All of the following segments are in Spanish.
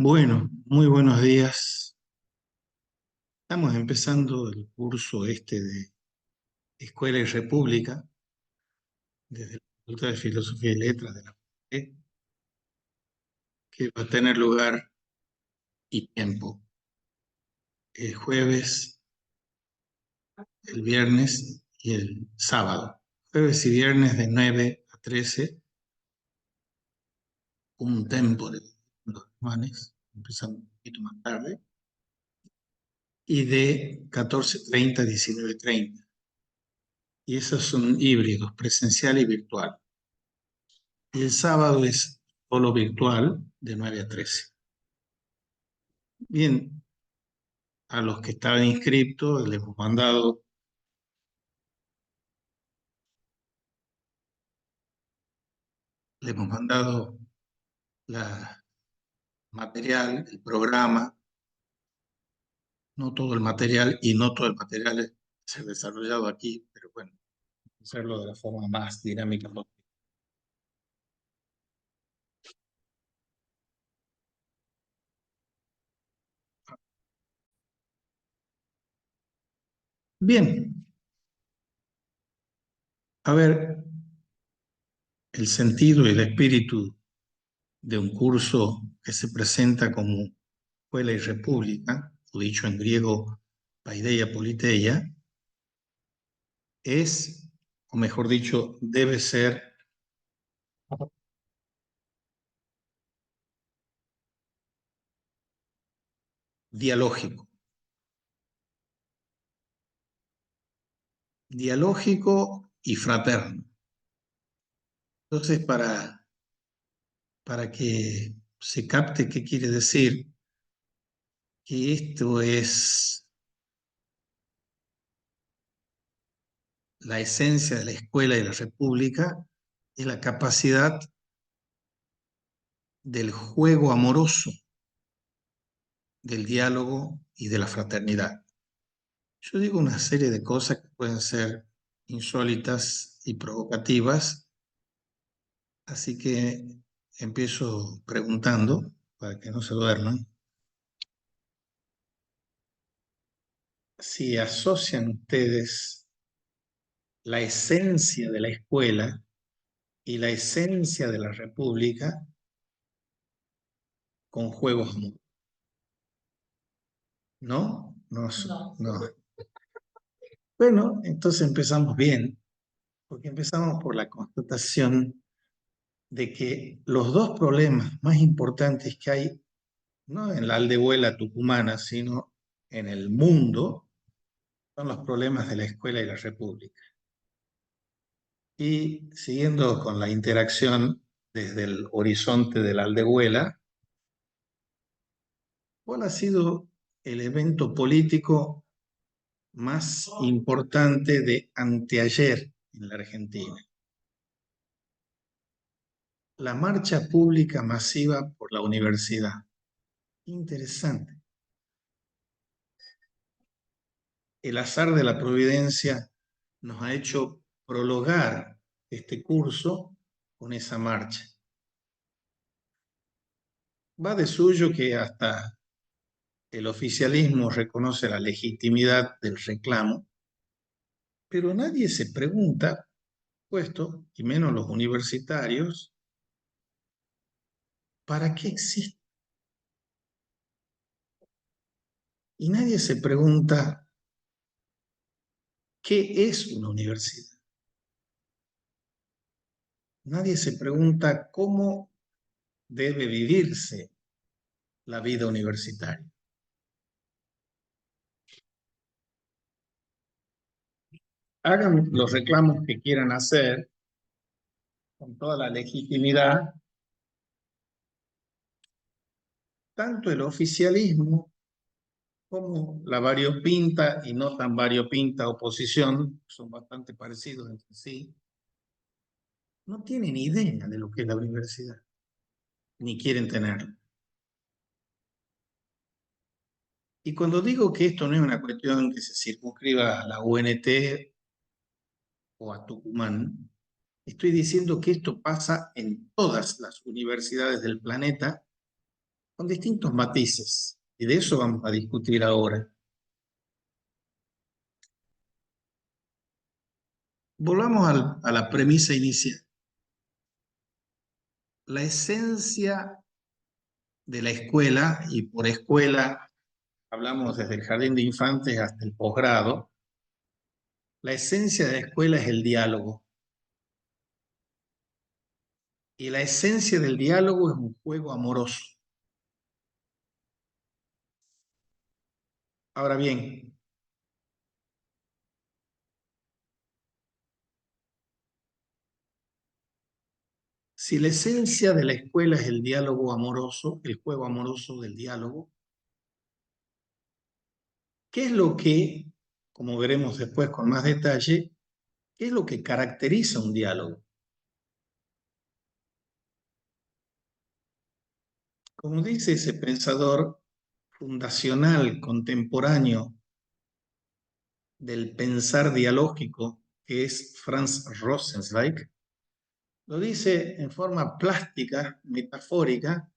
Bueno, muy buenos días. Estamos empezando el curso de Escuela y República desde la Facultad de Filosofía y Letras de la FUNED, que va a tener lugar y tiempo el jueves, el viernes y el sábado. Jueves y viernes de 9 a 13, un tempo de los hermanos, empezando un poquito más tarde, y de 14:30 a 19:30. Y esos son híbridos, presencial y virtual. Y el sábado es solo virtual de 9 a 13. Bien, a los que estaban inscritos les hemos mandado la material, el programa, no todo el material y no todo el material se ha desarrollado aquí, pero bueno, hacerlo de la forma más dinámica posible. Bien, a ver, el sentido y el espíritu de un curso que se presenta como Escuela y República, o dicho en griego, Paideia Politeia, es, o mejor dicho, debe ser dialógico. Dialógico y fraterno. Entonces, para que se capte qué quiere decir, que esto es la esencia de la escuela y la república, es la capacidad del juego amoroso, del diálogo y de la fraternidad. Yo digo una serie de cosas que pueden ser insólitas y provocativas, así que empiezo preguntando, para que no se duerman, si asocian ustedes la esencia de la escuela y la esencia de la república con juegos amorosos. ¿No? No, no. Bueno, entonces empezamos bien, porque empezamos por la constatación de que los dos problemas más importantes que hay, no en la aldehuela tucumana, sino en el mundo, son los problemas de la escuela y la república. Y siguiendo con la interacción desde el horizonte de la aldehuela, ¿cuál ha sido el evento político más importante de anteayer en la Argentina? La marcha pública masiva por la universidad. Interesante. El azar de la providencia nos ha hecho prologar este curso con esa marcha. Va de suyo que hasta el oficialismo reconoce la legitimidad del reclamo, pero nadie se pregunta, puesto, y menos los universitarios, ¿para qué existe? Y nadie se pregunta, ¿qué es una universidad? Nadie se pregunta cómo debe vivirse la vida universitaria. Hagan los reclamos que quieran hacer con toda la legitimidad, tanto el oficialismo como la variopinta y no tan variopinta oposición, son bastante parecidos entre sí, no tienen idea de lo que es la universidad, ni quieren tenerla. Y cuando digo que esto no es una cuestión que se circunscriba a la UNT o a Tucumán, estoy diciendo que esto pasa en todas las universidades del planeta con distintos matices, y de eso vamos a discutir ahora. Volvamos a la premisa inicial. La esencia de la escuela, y por escuela hablamos desde el jardín de infantes hasta el posgrado, la esencia de la escuela es el diálogo. Y la esencia del diálogo es un juego amoroso. Ahora bien, si la esencia de la escuela es el diálogo amoroso, el juego amoroso del diálogo, ¿qué es lo que, como veremos después con más detalle, qué es lo que caracteriza un diálogo? Como dice ese pensador fundacional contemporáneo del pensar dialógico, que es Franz Rosenzweig, lo dice en forma plástica, metafórica.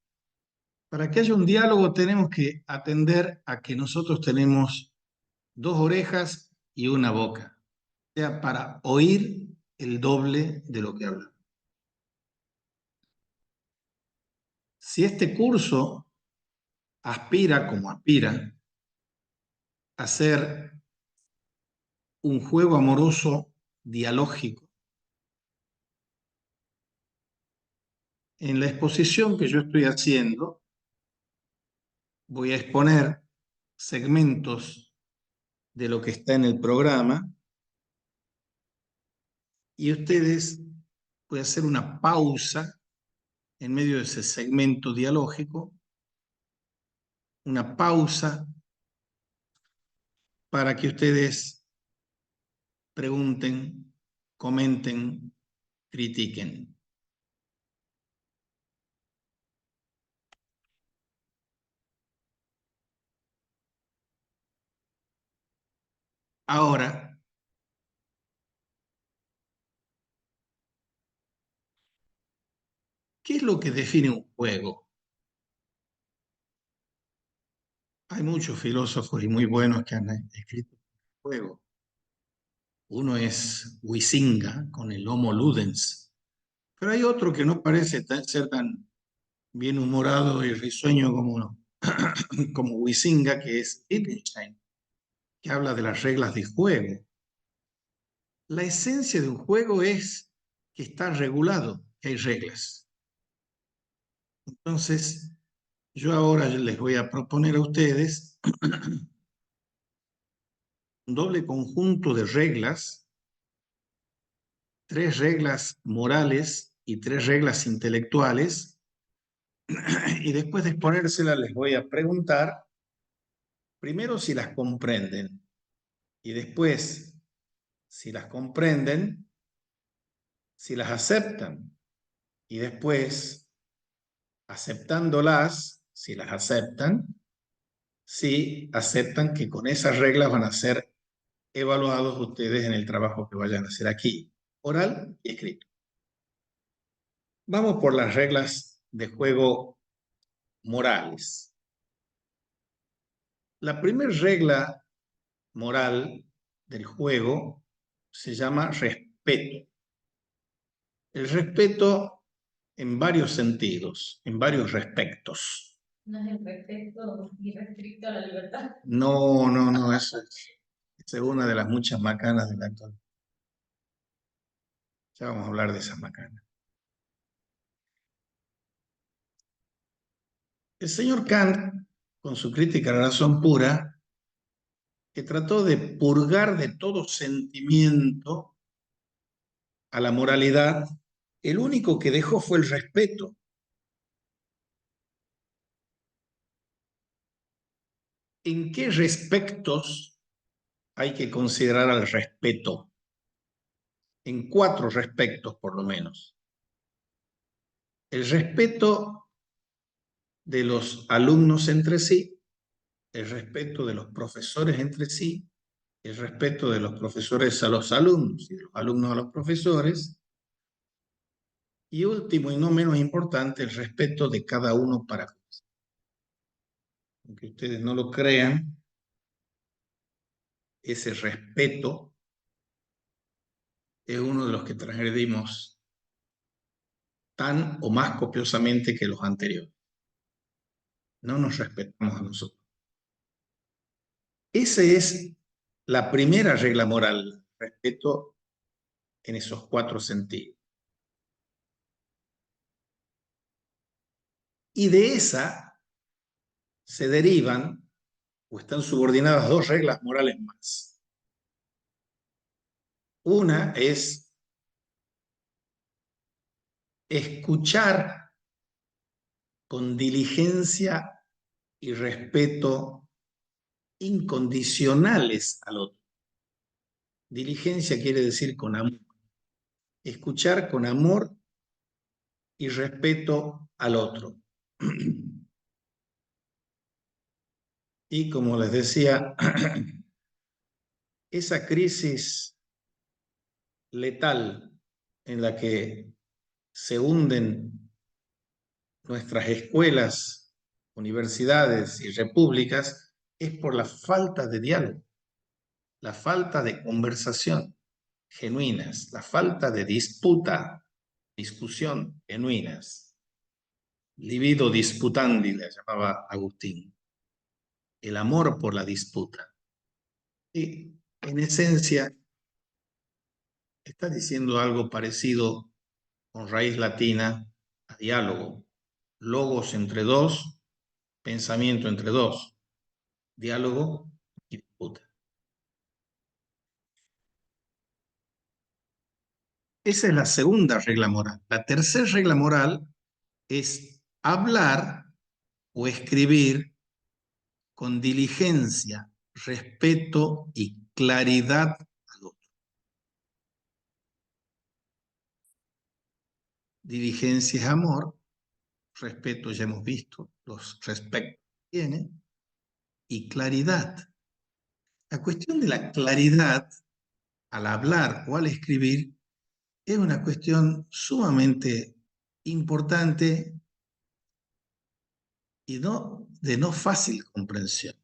Para que haya un diálogo tenemos que atender a que nosotros tenemos dos orejas y una boca, o sea, para oír el doble de lo que hablamos. Si este curso aspira, como aspira, a ser un juego amoroso dialógico, en la exposición que yo estoy haciendo voy a exponer segmentos de lo que está en el programa y ustedes voy a hacer una pausa en medio de ese segmento dialógico, una pausa para que ustedes pregunten, comenten, critiquen. Ahora, ¿qué es lo que define un juego? Hay muchos filósofos y muy buenos que han escrito juego. Uno es Huizinga con el Homo Ludens, pero hay otro que no parece ser tan bien humorado y risueño como Huizinga, que es Wittgenstein, que habla de las reglas de juego. La esencia de un juego es que está regulado, que hay reglas. Entonces, yo ahora les voy a proponer a ustedes un doble conjunto de reglas, 3 reglas morales y 3 reglas intelectuales, y después de exponérselas les voy a preguntar, primero si las comprenden, y después, si las comprenden, si las aceptan, y después, aceptándolas, si las aceptan, si aceptan que con esas reglas van a ser evaluados ustedes en el trabajo que vayan a hacer aquí, oral y escrito. Vamos por las reglas de juego morales. La primera regla moral del juego se llama respeto. El respeto en varios sentidos, en varios respectos. No es el respeto irrestricto a la libertad. No, no, no, esa es una de las muchas macanas del actual. Ya vamos a hablar de esas macanas. El señor Kant, con su crítica a la razón pura, que trató de purgar de todo sentimiento a la moralidad, el único que dejó fue el respeto. ¿En qué respectos hay que considerar al respeto? En 4 respectos, por lo menos. El respeto de los alumnos entre sí, el respeto de los profesores entre sí, el respeto de los profesores a los alumnos y de los alumnos a los profesores, y último y no menos importante, el respeto de cada uno para con. aunque ustedes no lo crean, ese respeto es uno de los que transgredimos tan o más copiosamente que los anteriores. No nos respetamos a nosotros. Esa es la primera regla moral, respeto en esos 4 sentidos. Y de esa se derivan o están subordinadas 2 reglas morales más. Una es escuchar con diligencia y respeto incondicionales al otro. Diligencia quiere decir con amor. Escuchar con amor y respeto al otro. Y como les decía, esa crisis letal en la que se hunden nuestras escuelas, universidades y repúblicas es por la falta de diálogo, la falta de conversación genuinas, la falta de disputa, discusión genuinas. Libido disputandi, le llamaba Agustín. El amor por la disputa. Y en esencia está diciendo algo parecido con raíz latina a diálogo. Logos entre dos, pensamiento entre dos, diálogo y disputa. Esa es la segunda regla moral. La tercera regla moral es hablar o escribir con diligencia, respeto y claridad al otro. Diligencia es amor, respeto ya hemos visto, los respectos que tiene, y claridad. La cuestión de la claridad al hablar o al escribir es una cuestión sumamente importante y de no fácil comprensión.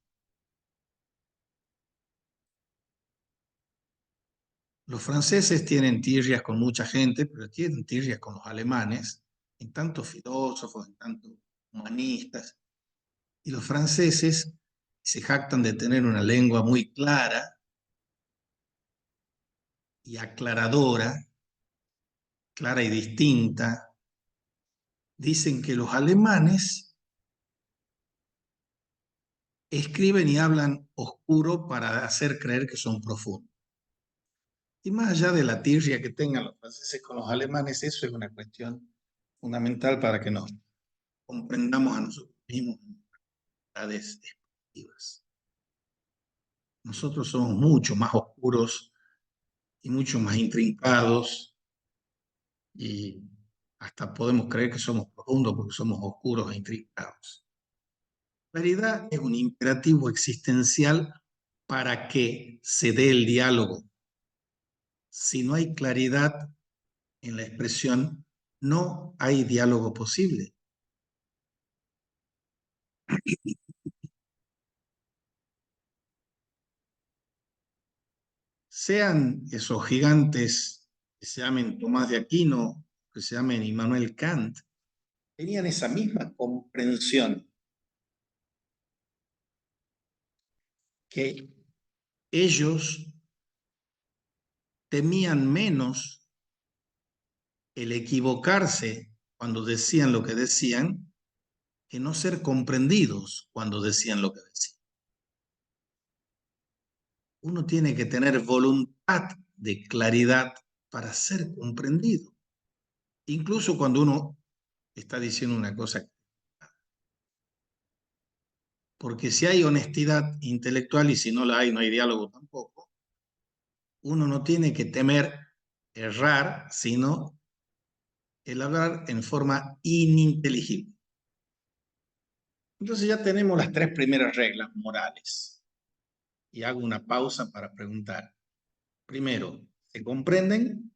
Los franceses tienen tirrias con mucha gente, pero tienen tirrias con los alemanes, en tantos filósofos, en tantos humanistas. Y los franceses se jactan de tener una lengua muy clara y aclaradora, clara y distinta. Dicen que los alemanes escriben y hablan oscuro para hacer creer que son profundos. Y más allá de la tirria que tengan los franceses con los alemanes, eso es una cuestión fundamental para que nos comprendamos a nosotros mismos en edades expectativas. Nosotros somos mucho más oscuros y mucho más intrincados y hasta podemos creer que somos profundos porque somos oscuros e intrincados. La claridad es un imperativo existencial para que se dé el diálogo. Si no hay claridad en la expresión, no hay diálogo posible. Sean esos gigantes que se llamen Tomás de Aquino, que se llamen Immanuel Kant, tenían esa misma comprensión que ellos temían menos el equivocarse cuando decían lo que decían que no ser comprendidos cuando decían lo que decían. Uno tiene que tener voluntad de claridad para ser comprendido, incluso cuando uno está diciendo una cosa. Porque si hay honestidad intelectual y si no la hay, no hay diálogo tampoco, uno no tiene que temer errar, sino el hablar en forma ininteligible. Entonces ya tenemos las 3 primeras reglas morales. Y hago una pausa para preguntar. Primero, ¿se comprenden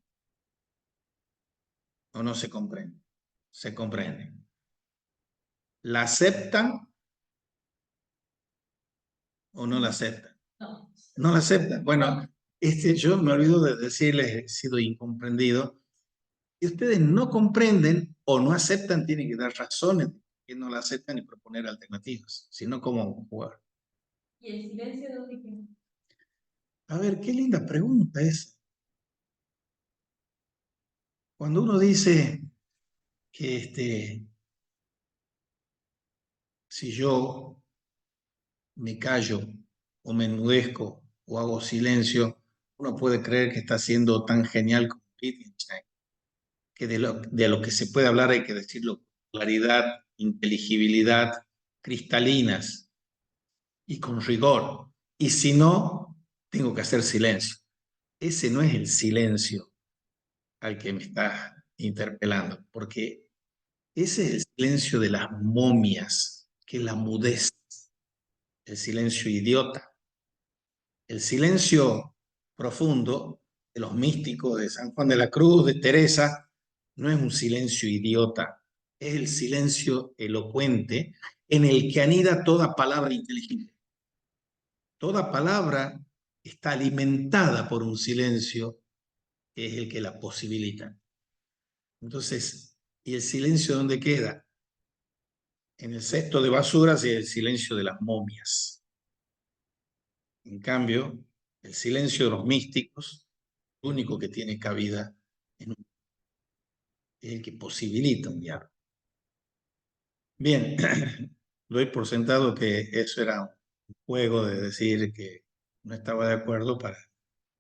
o no se comprenden? Se comprenden. ¿La aceptan ¿O no la aceptan? No. No la aceptan. Bueno, yo me olvido de decirles, he sido incomprendido. Si ustedes no comprenden o no aceptan, tienen que dar razones que no la aceptan y proponer alternativas. Si no, ¿cómo jugar? ¿Y el silencio de origen? A ver, qué linda pregunta es. Cuando uno dice que si yo me callo o me enmudezco o hago silencio, uno puede creer que está siendo tan genial como Wittgenstein, que de lo que se puede hablar hay que decirlo con claridad, inteligibilidad, cristalinas y con rigor. Y si no, tengo que hacer silencio. Ese no es el silencio al que me estás interpelando, porque ese es el silencio de las momias, que es la mudez, el silencio idiota. El silencio profundo de los místicos, de San Juan de la Cruz, de Teresa, no es un silencio idiota, es el silencio elocuente en el que anida toda palabra inteligible. Toda palabra está alimentada por un silencio que es el que la posibilita. Entonces, ¿y el silencio dónde queda? En el cesto de basuras y el silencio de las momias. En cambio, el silencio de los místicos, el único que tiene cabida es el que posibilita un diálogo. Bien, doy por sentado que eso era un juego de decir que no estaba de acuerdo para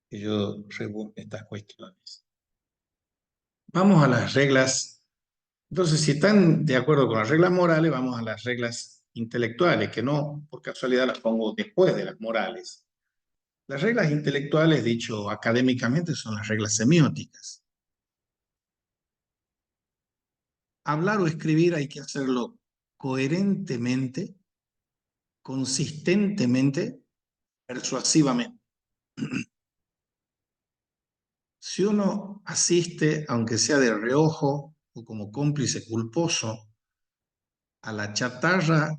que yo rebusque estas cuestiones. Vamos a las reglas. Entonces, si están de acuerdo con las reglas morales, vamos a las reglas intelectuales, que no por casualidad las pongo después de las morales. Las reglas intelectuales, dicho académicamente, son las reglas semióticas. Hablar o escribir hay que hacerlo coherentemente, consistentemente, persuasivamente. Si uno asiste, aunque sea de reojo o como cómplice culposo, a la chatarra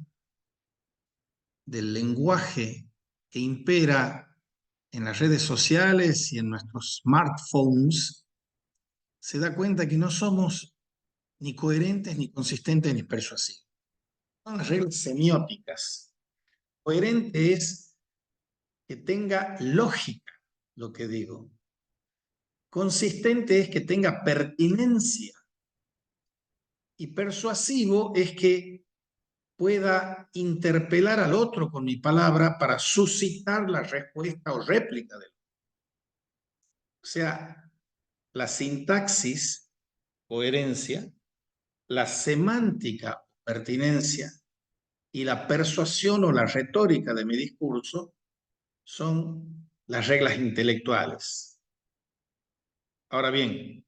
del lenguaje que impera en las redes sociales y en nuestros smartphones, se da cuenta que no somos ni coherentes, ni consistentes, ni persuasivos. Son las reglas semióticas. Coherente es que tenga lógica lo que digo. Consistente es que tenga pertinencia. Y persuasivo es que pueda interpelar al otro con mi palabra para suscitar la respuesta o réplica del otro. O sea, la sintaxis, coherencia, la semántica, pertinencia, y la persuasión o la retórica de mi discurso son las reglas intelectuales. Ahora bien,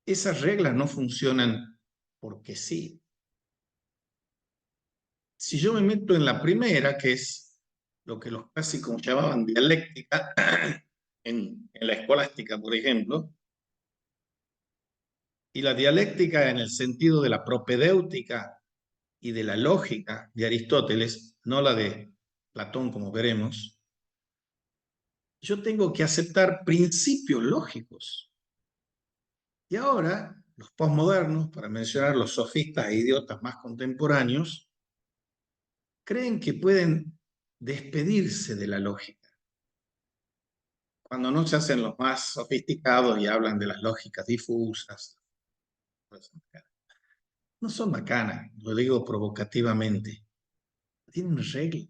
esas reglas no funcionan porque sí. Si yo me meto en la primera, que es lo que los clásicos llamaban dialéctica, en la escolástica, por ejemplo, y la dialéctica en el sentido de la propedéutica y de la lógica de Aristóteles, no la de Platón, como veremos, yo tengo que aceptar principios lógicos. Y ahora, los posmodernos, para mencionar los sofistas e idiotas más contemporáneos, creen que pueden despedirse de la lógica. Cuando no se hacen los más sofisticados y hablan de las lógicas difusas, no son bacanas, lo digo provocativamente, tienen reglas.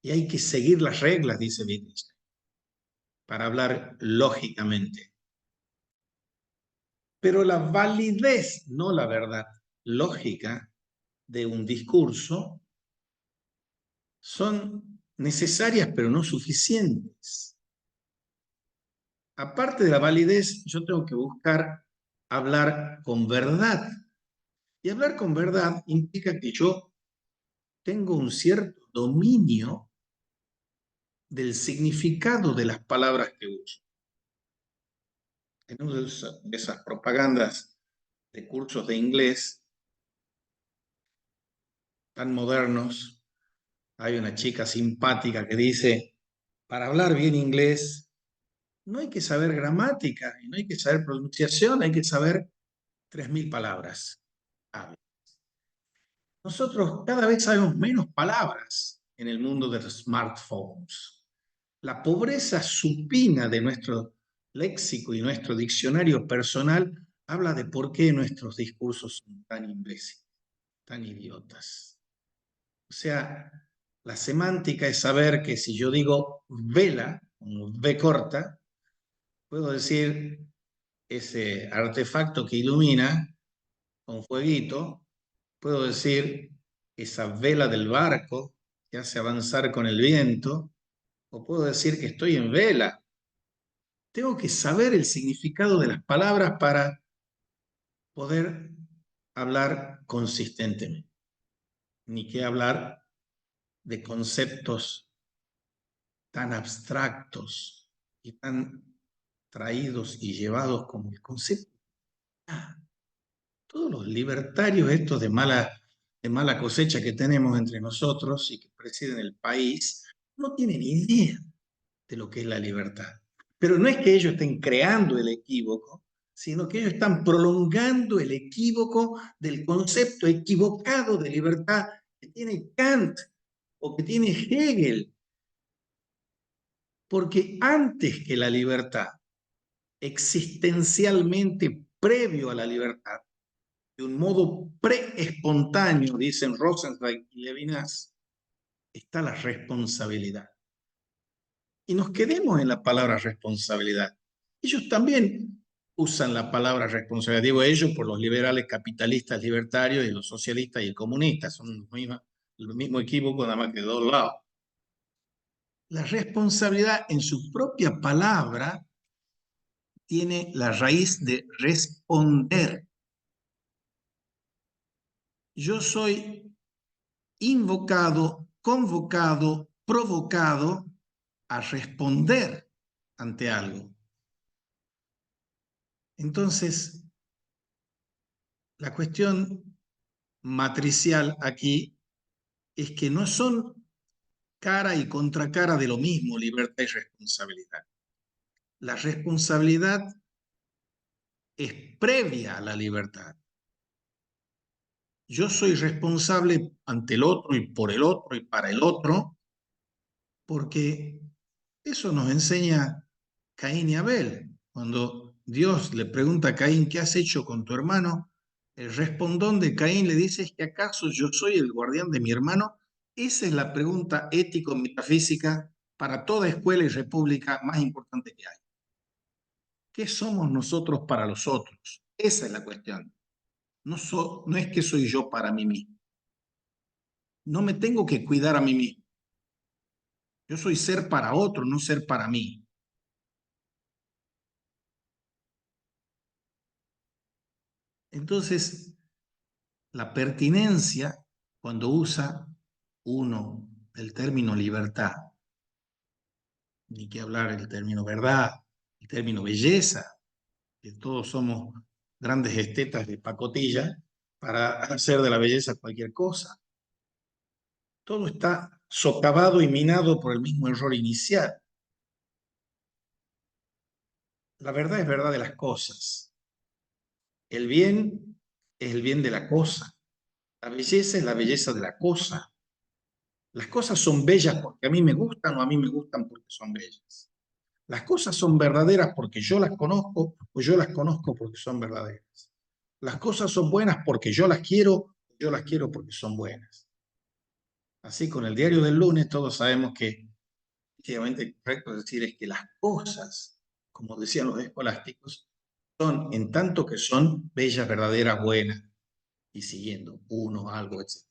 Y hay que seguir las reglas, dice Wittgenstein, para hablar lógicamente. Pero la validez, no la verdad lógica de un discurso son necesarias pero no suficientes. Aparte de la validez, yo tengo que buscar hablar con verdad. Y hablar con verdad implica que yo tengo un cierto dominio del significado de las palabras que uso. En una de esas propagandas de cursos de inglés tan modernos, Hay una chica simpática que dice, para hablar bien inglés no hay que saber gramática, y no hay que saber pronunciación, hay que saber 3.000 palabras. Nosotros cada vez sabemos menos palabras en el mundo de los smartphones. La pobreza supina de nuestro léxico y nuestro diccionario personal habla de por qué nuestros discursos son tan imbéciles, tan idiotas. O sea, la semántica es saber que si yo digo vela, con V corta, puedo decir ese artefacto que ilumina con fueguito, puedo decir esa vela del barco que hace avanzar con el viento, o puedo decir que estoy en vela. Tengo que saber el significado de las palabras para poder hablar consistentemente, ni que hablar de conceptos tan abstractos y tan traídos y llevados como el concepto. Todos los libertarios estos de mala cosecha que tenemos entre nosotros y que presiden el país, no tienen idea de lo que es la libertad. Pero no es que ellos estén creando el equívoco, sino que ellos están prolongando el equívoco del concepto equivocado de libertad que tiene Kant o que tiene Hegel. Porque antes que la libertad, existencialmente previo a la libertad, de un modo pre-espontáneo, dicen Rosenzweig y Levinas, está la responsabilidad. Y nos quedemos en la palabra responsabilidad. Ellos también usan la palabra responsabilidad. Digo ellos por los liberales capitalistas libertarios y los socialistas y comunistas. Son el mismo equívoco, nada más que de dos lados. La responsabilidad en su propia palabra tiene la raíz de responder. Yo soy invocado, convocado, provocado a responder ante algo. Entonces, la cuestión matricial aquí es que no son cara y contracara de lo mismo, libertad y responsabilidad. La responsabilidad es previa a la libertad. Yo soy responsable ante el otro y por el otro y para el otro, porque eso nos enseña Caín y Abel. Cuando Dios le pregunta a Caín, ¿qué has hecho con tu hermano? El respondón de Caín le dice, ¿es que acaso yo soy el guardián de mi hermano? Esa es la pregunta ético-metafísica para toda escuela y república más importante que hay. ¿Qué somos nosotros para los otros? Esa es la cuestión. No es que soy yo para mí mismo. No me tengo que cuidar a mí mismo. Yo soy ser para otro, no ser para mí. Entonces, la pertinencia, cuando usa uno el término libertad, ni que hablar el término verdad, el término belleza, que todos somos grandes estetas de pacotilla para hacer de la belleza cualquier cosa. Todo está socavado y minado por el mismo error inicial. La verdad es verdad de las cosas. El bien es el bien de la cosa. La belleza es la belleza de la cosa. Las cosas son bellas porque a mí me gustan o a mí me gustan porque son bellas. Las cosas son verdaderas porque yo las conozco o yo las conozco porque son verdaderas. Las cosas son buenas porque yo las quiero porque son buenas. Así con el diario del lunes todos sabemos que efectivamente correcto decir es que las cosas, como decían los escolásticos, son en tanto que son bellas, verdaderas, buenas y siguiendo uno, algo, etc.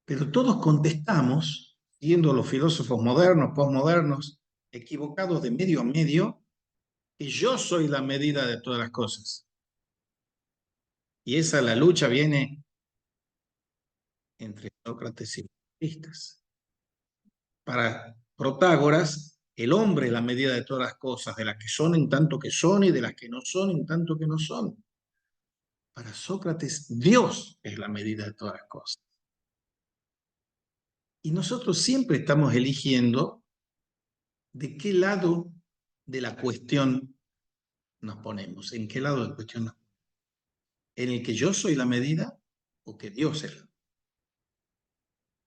Pero todos contestamos, siguiendo los filósofos modernos, postmodernos, equivocados de medio a medio, que yo soy la medida de todas las cosas. Y esa la lucha viene entre Sócrates y los sofistas. Para Protágoras, el hombre es la medida de todas las cosas, de las que son en tanto que son y de las que no son en tanto que no son. Para Sócrates, Dios es la medida de todas las cosas. Y nosotros siempre estamos eligiendo de qué lado de la cuestión nos ponemos, en qué lado de la cuestión nos ponemos. ¿En el que yo soy la medida o que Dios es la medida?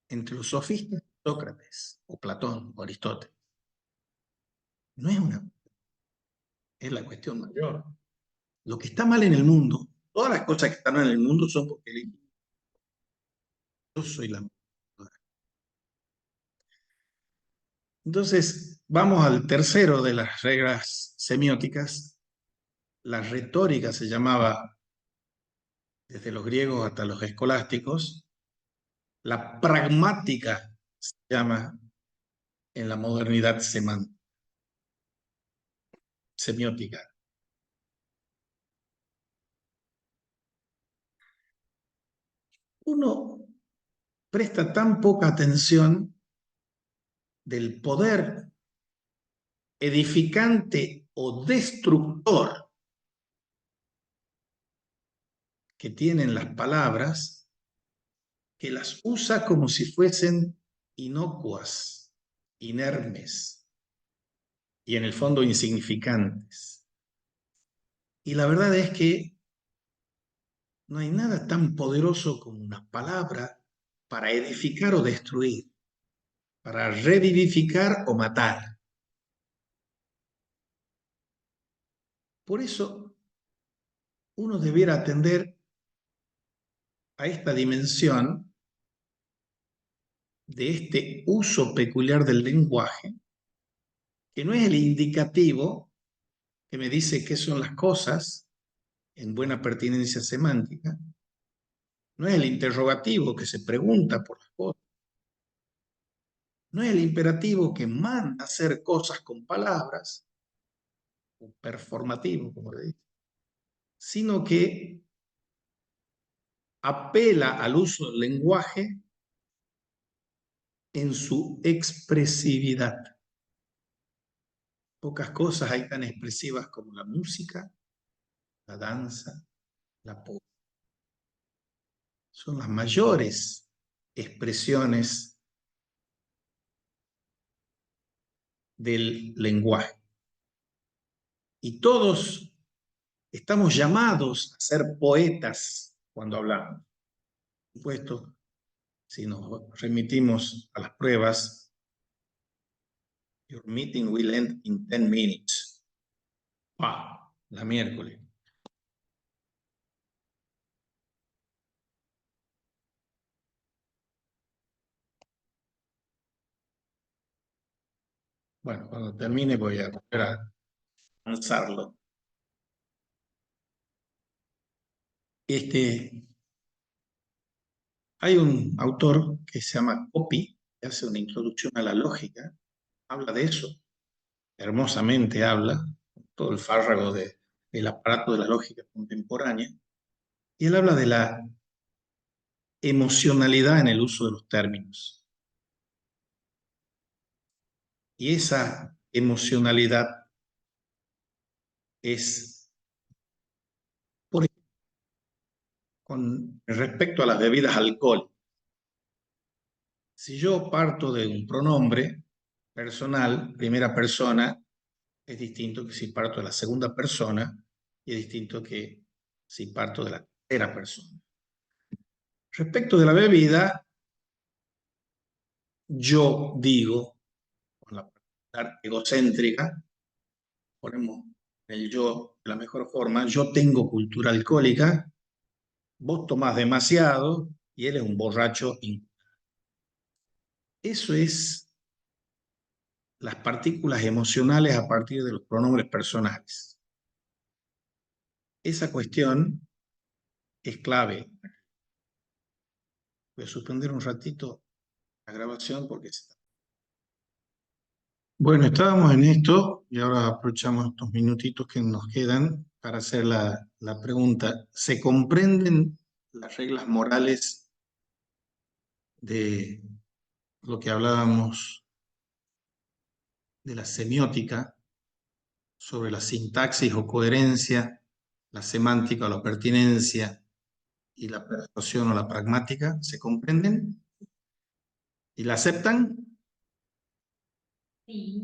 Entre los sofistas, Sócrates, o Platón, o Aristóteles. No es una, es la cuestión mayor. Lo que está mal en el mundo, todas las cosas que están mal en el mundo son porque yo soy la medida. Entonces, vamos al tercero de las reglas semióticas. La retórica se llamaba desde los griegos hasta los escolásticos. La pragmática se llama en la modernidad semiótica. Uno presta tan poca atención del poder edificante o destructor que tienen las palabras, que las usa como si fuesen inocuas, inermes y en el fondo insignificantes. Y la verdad es que no hay nada tan poderoso como una palabra para edificar o destruir, para revivificar o matar. Por eso uno debiera atender a esta dimensión de este uso peculiar del lenguaje, que no es el indicativo que me dice qué son las cosas en buena pertinencia semántica, no es el interrogativo que se pregunta por las cosas, no es el imperativo que manda a hacer cosas con palabras, o performativo, como le dice, sino que apela al uso del lenguaje en su expresividad. Pocas cosas hay tan expresivas como la música, la danza, la poesía. Son las mayores expresiones del lenguaje. Y todos estamos llamados a ser poetas cuando hablamos. Por supuesto, si nos remitimos a las pruebas, your meeting will end in 10 minutes. ¡Wow! La miércoles. Bueno, cuando termine voy a volver a lanzarlo. Hay un autor que se llama Coppi, que hace una introducción a la lógica, habla de eso, hermosamente habla, todo el fárrago del aparato de la lógica contemporánea, y él habla de la emocionalidad en el uso de los términos. Y esa emocionalidad es, por ejemplo, con respecto a las bebidas alcohólicas. Si yo parto de un pronombre personal, primera persona, es distinto que si parto de la segunda persona y es distinto que si parto de la tercera persona. Respecto de la bebida, yo digo, con la parte egocéntrica, ponemos el yo de la mejor forma, yo tengo cultura alcohólica, vos tomás demasiado y él es un borracho. Eso es las partículas emocionales a partir de los pronombres personales. Esa cuestión es clave. Voy a suspender un ratito la grabación porque se... Bueno, estábamos en esto y ahora aprovechamos estos minutitos que nos quedan para hacer la pregunta. ¿Se comprenden las reglas morales de lo que hablábamos de la semiótica sobre la sintaxis o coherencia, la semántica o la pertinencia y la persuasión o la pragmática? ¿Se comprenden? ¿Y la aceptan? Sí,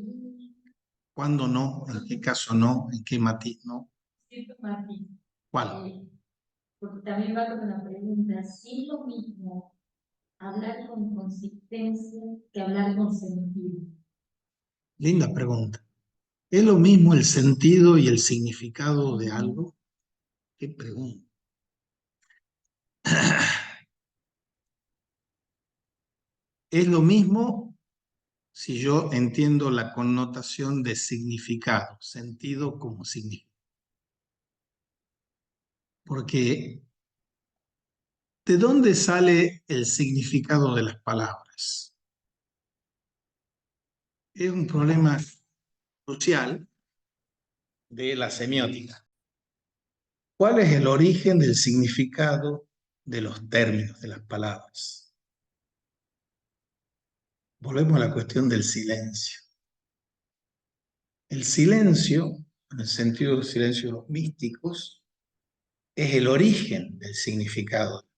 ¿Cuándo no? ¿En qué caso no? ¿En qué matiz no? cierto, Martín. ¿Cuál? Porque también va con la pregunta, si es lo mismo hablar con consistencia que hablar con sentido. Linda pregunta. ¿Es lo mismo el sentido y el significado de algo? ¿Qué pregunta? Es lo mismo si yo entiendo la connotación de significado, sentido como significado. Porque ¿de dónde sale el significado de las palabras? Es un problema crucial de la semiótica. ¿Cuál es el origen del significado de los términos, de las palabras? Volvemos a la cuestión del silencio. El silencio, en el sentido del silencio de los místicos, es el origen del significado.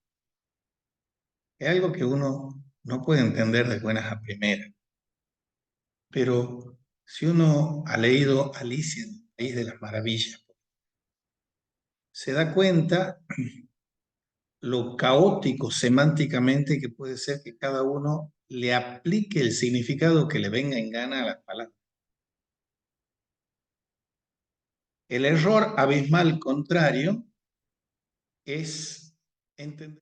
Es algo que uno no puede entender de buenas a primeras. Pero si uno ha leído Alicia en el País de las Maravillas, se da cuenta lo caótico semánticamente que puede ser que cada uno le aplique el significado que le venga en gana a las palabras. El error abismal contrario es entender.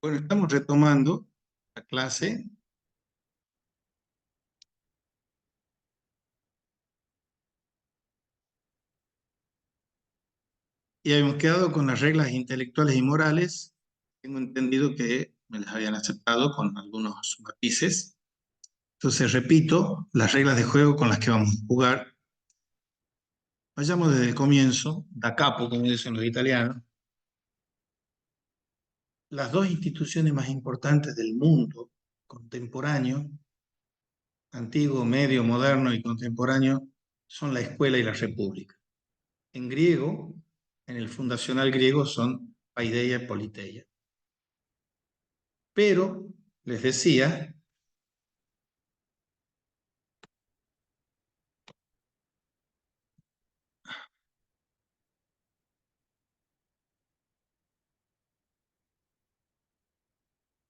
Bueno, estamos retomando la clase y habíamos quedado con las reglas intelectuales y morales. Tengo entendido que me las habían aceptado con algunos matices. Entonces, repito, las reglas de juego con las que vamos a jugar. Vayamos desde el comienzo, da capo, como dicen los italianos. Las dos instituciones más importantes del mundo contemporáneo, antiguo, medio, moderno y contemporáneo, son la escuela y la república. En griego, en el fundacional griego, son paideia y politeia. Pero, les decía,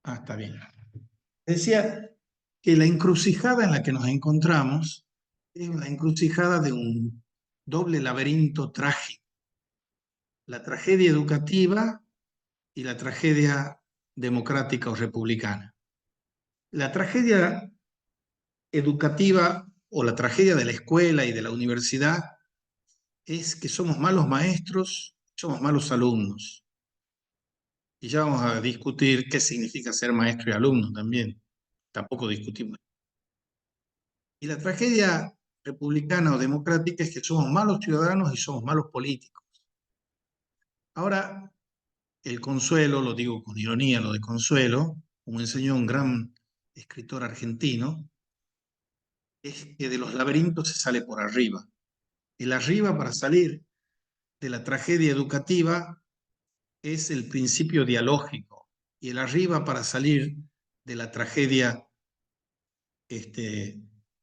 está bien. Decía que la encrucijada en la que nos encontramos es la encrucijada de un doble laberinto trágico. La tragedia educativa y la tragedia democrática o republicana. La tragedia educativa o la tragedia de la escuela y de la universidad es que somos malos maestros, somos malos alumnos. Y ya vamos a discutir qué significa ser maestro y alumno también. Tampoco discutimos. Y la tragedia republicana o democrática es que somos malos ciudadanos y somos malos políticos. Ahora, el consuelo, lo digo con ironía, lo de consuelo, como enseñó un gran escritor argentino, es que de los laberintos se sale por arriba. El arriba para salir de la tragedia educativa es el principio dialógico y el arriba para salir de la tragedia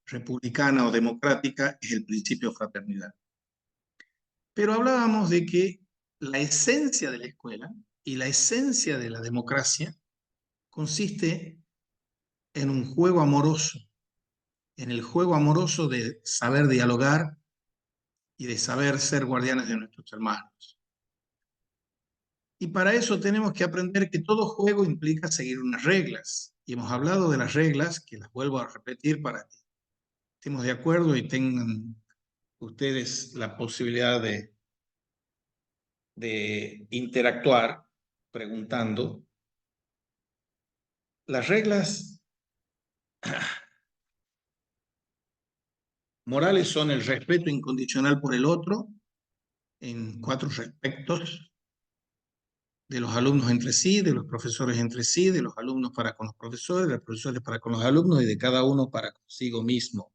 republicana o democrática es el principio de fraternidad. Pero hablábamos de que la esencia de la escuela y la esencia de la democracia consiste en un juego amoroso, en el juego amoroso de saber dialogar y de saber ser guardianes de nuestros hermanos. Y para eso tenemos que aprender que todo juego implica seguir unas reglas. Y hemos hablado de las reglas, que las vuelvo a repetir para que estemos de acuerdo y tengan ustedes la posibilidad de interactuar preguntando. Las reglas morales son el respeto incondicional por el otro en 4 respectos: de los alumnos entre sí, de los profesores entre sí, de los alumnos para con los profesores, de los profesores para con los alumnos y de cada uno para consigo mismo.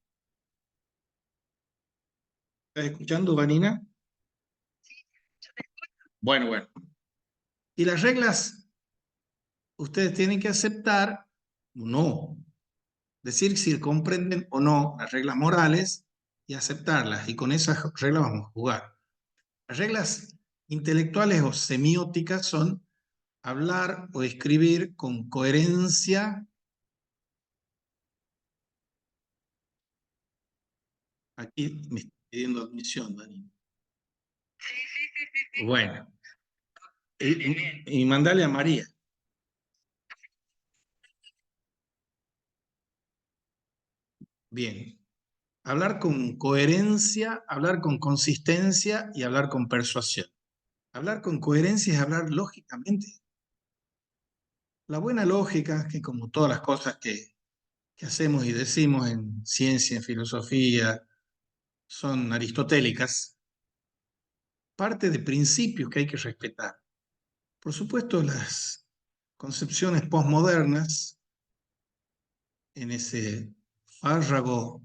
¿Estás escuchando, Vanina? Bueno, bueno. Y las reglas ustedes tienen que aceptar o no, decir si comprenden o no las reglas morales y aceptarlas. Y con esas reglas vamos a jugar. Las reglas intelectuales o semióticas son hablar o escribir con coherencia. Aquí me está pidiendo admisión, Dani. Bueno, y mandale a María. Bien. Hablar con coherencia, hablar con consistencia y hablar con persuasión. Hablar con coherencia es hablar lógicamente. La buena lógica, que como todas las cosas que hacemos y decimos en ciencia, en filosofía, son aristotélicas, parte de principios que hay que respetar. Por supuesto, las concepciones postmodernas, en ese fárrago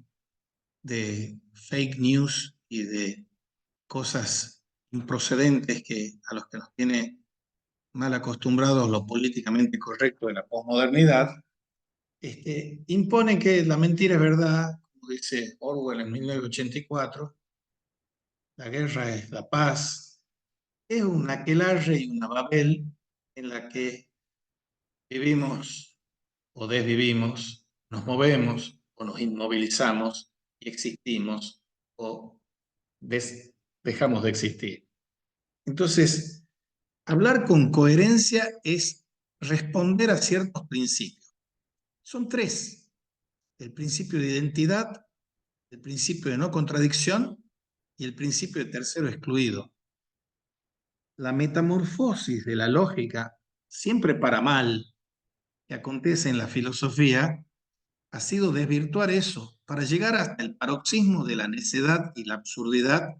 de fake news y de cosas improcedentes a los que nos tiene mal acostumbrados lo políticamente correcto de la posmodernidad, imponen que la mentira es verdad, como dice Orwell en 1984, la guerra es la paz, es un aquelarre y una Babel en la que vivimos o desvivimos, nos movemos o nos inmovilizamos y existimos o dejamos de existir. Entonces, hablar con coherencia es responder a ciertos principios. Son tres: el principio de identidad, el principio de no contradicción y el principio de tercero excluido. La metamorfosis de la lógica, siempre para mal, que acontece en la filosofía, ha sido desvirtuar eso para llegar hasta el paroxismo de la necedad y la absurdidad,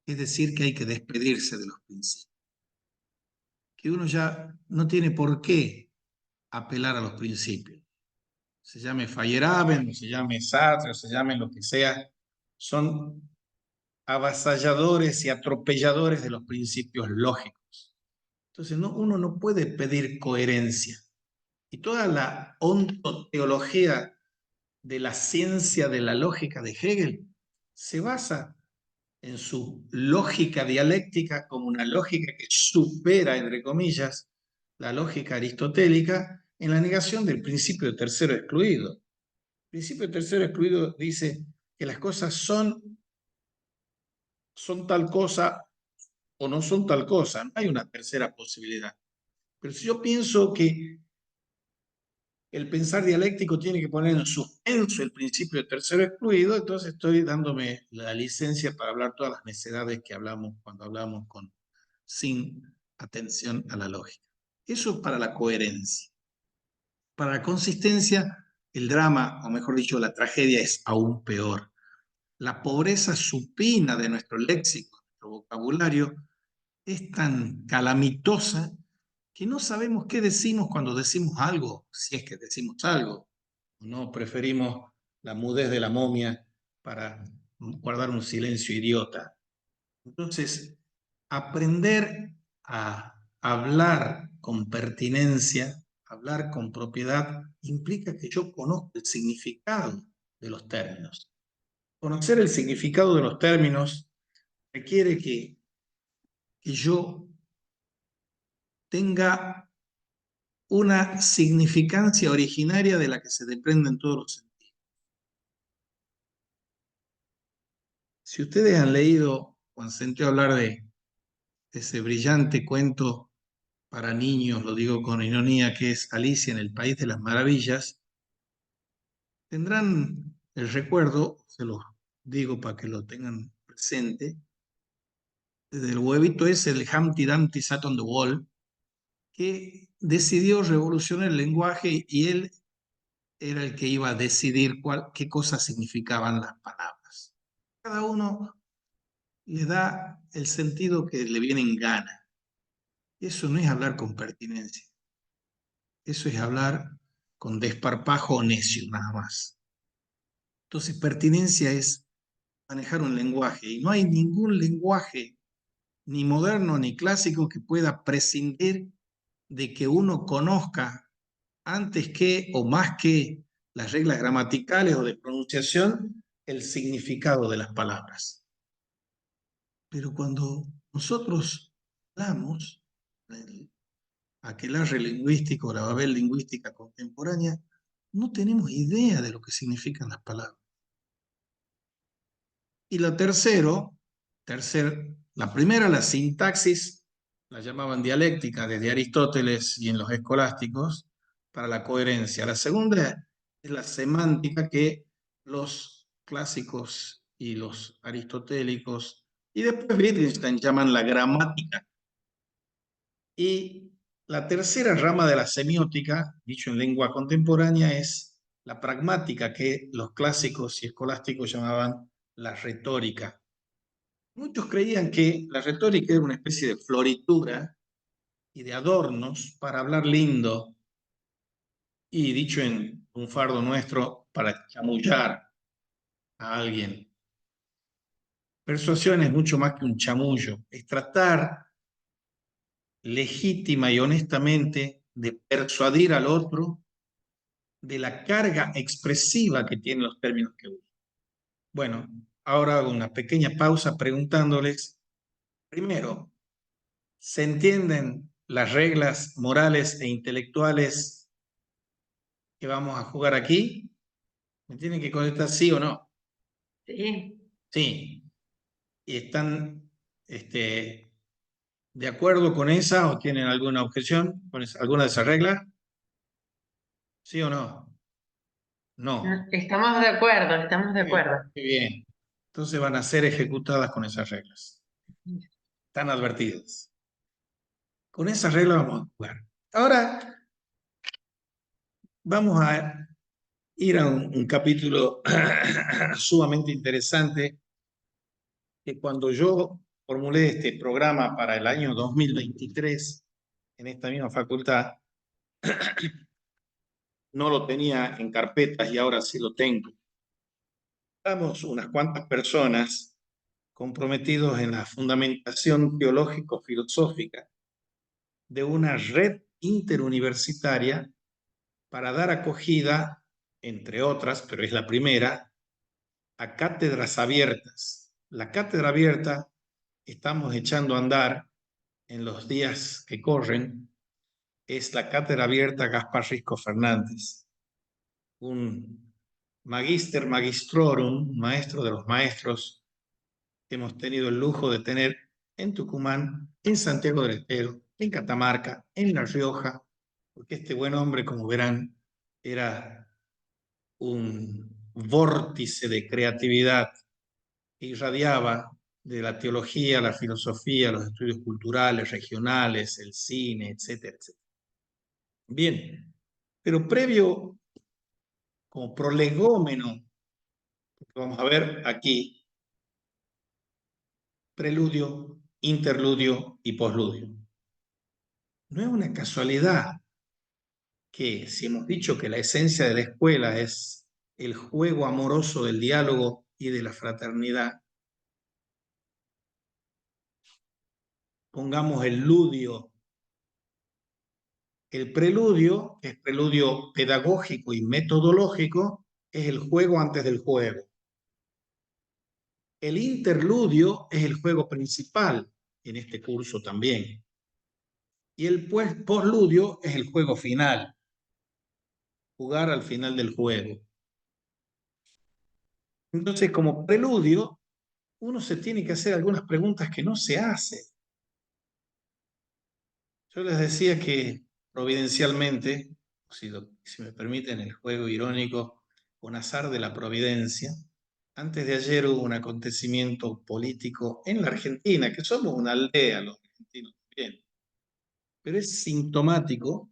es decir, que hay que despedirse de los principios, que uno ya no tiene por qué apelar a los principios. Se llame Feyerabend, o se llame Sartre, o se llame lo que sea, son avasalladores y atropelladores de los principios lógicos. Entonces uno no puede pedir coherencia. Y toda la ontoteología de la ciencia de la lógica de Hegel se basa en su lógica dialéctica como una lógica que supera, entre comillas, la lógica aristotélica en la negación del principio de tercero excluido. El principio de tercero excluido dice que las cosas son tal cosa o no son tal cosa, no hay una tercera posibilidad. Pero si yo pienso que el pensar dialéctico tiene que poner en suspenso el principio de tercero excluido, entonces estoy dándome la licencia para hablar todas las necedades que hablamos cuando hablamos sin atención a la lógica. Eso es para la coherencia. Para la consistencia, el drama, o mejor dicho, la tragedia es aún peor. La pobreza supina de nuestro léxico, nuestro vocabulario, es tan calamitosa que no sabemos qué decimos cuando decimos algo, si es que decimos algo. No preferimos la mudez de la momia para guardar un silencio idiota. Entonces, aprender a hablar con pertinencia, hablar con propiedad, implica que yo conozca el significado de los términos. Conocer el significado de los términos requiere que yo tenga una significancia originaria de la que se desprenden todos los sentidos. Si ustedes han leído o han sentido hablar de ese brillante cuento para niños, lo digo con ironía, que es Alicia en el País de las Maravillas, tendrán el recuerdo, se los digo para que lo tengan presente, desde el huevito ese, el Humpty Dumpty sat on the wall, que decidió revolucionar el lenguaje y él era el que iba a decidir qué cosas significaban las palabras. Cada uno le da el sentido que le viene en gana. Eso no es hablar con pertinencia. Eso es hablar con desparpajo o necio, nada más. Entonces, pertinencia es manejar un lenguaje, y no hay ningún lenguaje, ni moderno ni clásico, que pueda prescindir de que uno conozca antes que o más que las reglas gramaticales o de pronunciación, el significado de las palabras. Pero cuando nosotros hablamos, el aquelarre lingüístico, la Babel lingüística contemporánea, no tenemos idea de lo que significan las palabras. Y la la primera, la sintaxis, la llamaban dialéctica desde Aristóteles y en los escolásticos, para la coherencia. La segunda es la semántica que los clásicos y los aristotélicos y después Wittgenstein llaman la gramática. Y la tercera rama de la semiótica, dicho en lengua contemporánea, es la pragmática que los clásicos y escolásticos llamaban la retórica. Muchos creían que la retórica era una especie de floritura y de adornos para hablar lindo y, dicho en un fardo nuestro, para chamullar a alguien. Persuasión es mucho más que un chamullo, es tratar legítima y honestamente de persuadir al otro de la carga expresiva que tienen los términos que usan. Bueno, ahora hago una pequeña pausa preguntándoles, primero, ¿se entienden las reglas morales e intelectuales que vamos a jugar aquí? ¿Me tienen que contestar sí o no? Sí. Sí. ¿Y están de acuerdo con esa o tienen alguna objeción con alguna de esas reglas? ¿Sí o no? No. Estamos de acuerdo, estamos de Muy bien. acuerdo. Muy bien. Entonces van a ser ejecutadas con esas reglas. Están advertidas. Con esas reglas vamos a jugar. Ahora vamos a ir a un capítulo sumamente interesante que cuando yo formulé este programa para el año 2023 en esta misma facultad, no lo tenía en carpetas y ahora sí lo tengo. Estamos unas cuantas personas comprometidos en la fundamentación teológico-filosófica de una red interuniversitaria para dar acogida, entre otras, pero es la primera, a cátedras abiertas. La cátedra abierta estamos echando a andar en los días que corren, es la cátedra abierta Gaspar Risco Fernández, un magister magistrorum, maestro de los maestros, que hemos tenido el lujo de tener en Tucumán, en Santiago del Estero, en Catamarca, en La Rioja, porque este buen hombre, como verán, era un vórtice de creatividad que irradiaba de la teología, la filosofía, los estudios culturales, regionales, el cine, etcétera, etcétera. Bien, pero previo, como prolegómeno, vamos a ver aquí, preludio, interludio y posludio. No es una casualidad que si hemos dicho que la esencia de la escuela es el juego amoroso del diálogo y de la fraternidad, pongamos el ludio. El preludio, que es preludio pedagógico y metodológico, es el juego antes del juego. El interludio es el juego principal en este curso también. Y el postludio es el juego final, jugar al final del juego. Entonces, como preludio, uno se tiene que hacer algunas preguntas que no se hace. Yo les decía que providencialmente, si me permiten el juego irónico, con azar de la providencia, antes de ayer hubo un acontecimiento político en la Argentina, que somos una aldea los argentinos también, pero es sintomático.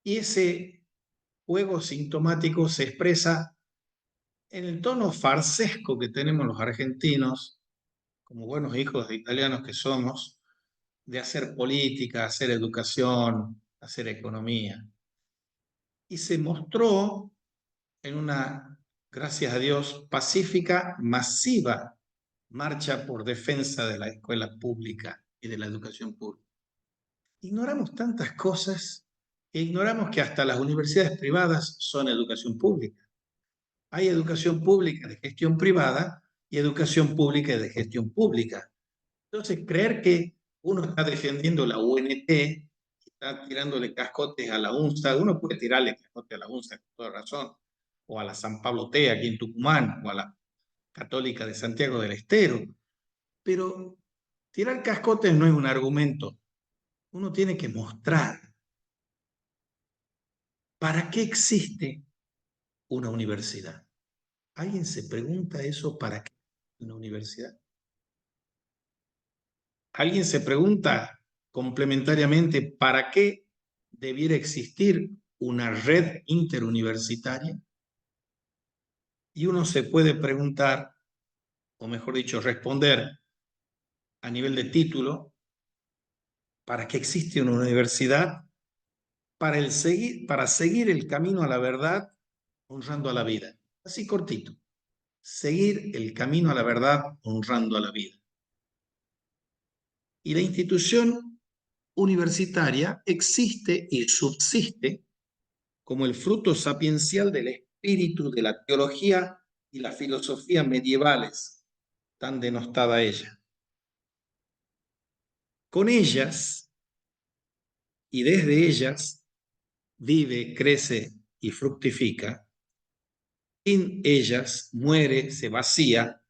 Y ese juego sintomático se expresa en el tono farsesco que tenemos los argentinos, como buenos hijos de italianos que somos, de hacer política, hacer educación, hacer economía. Y se mostró en una gracias a Dios, pacífica, masiva marcha por defensa de la escuela pública y de la educación pública. Ignoramos tantas cosas e ignoramos que hasta las universidades privadas son educación pública. Hay educación pública de gestión privada y educación pública de gestión pública. Entonces, creer que uno está defendiendo la UNT, está tirándole cascotes a la UNSA, uno puede tirarle cascotes a la UNSA con toda razón, o a la San Pablo T aquí en Tucumán, o a la Católica de Santiago del Estero, pero tirar cascotes no es un argumento. Uno tiene que mostrar para qué existe una universidad. ¿Alguien se pregunta eso para qué una universidad? ¿Alguien se pregunta complementariamente para qué debiera existir una red interuniversitaria? Y uno se puede preguntar, o mejor dicho, responder a nivel de título, ¿para qué existe una universidad? Para seguir el camino a la verdad, honrando a la vida. Así cortito. Seguir el camino a la verdad, honrando a la vida. Y la institución universitaria existe y subsiste como el fruto sapiencial del espíritu de la teología y la filosofía medievales, tan denostada ella. Con ellas y desde ellas vive, crece y fructifica. Sin ellas muere, se vacía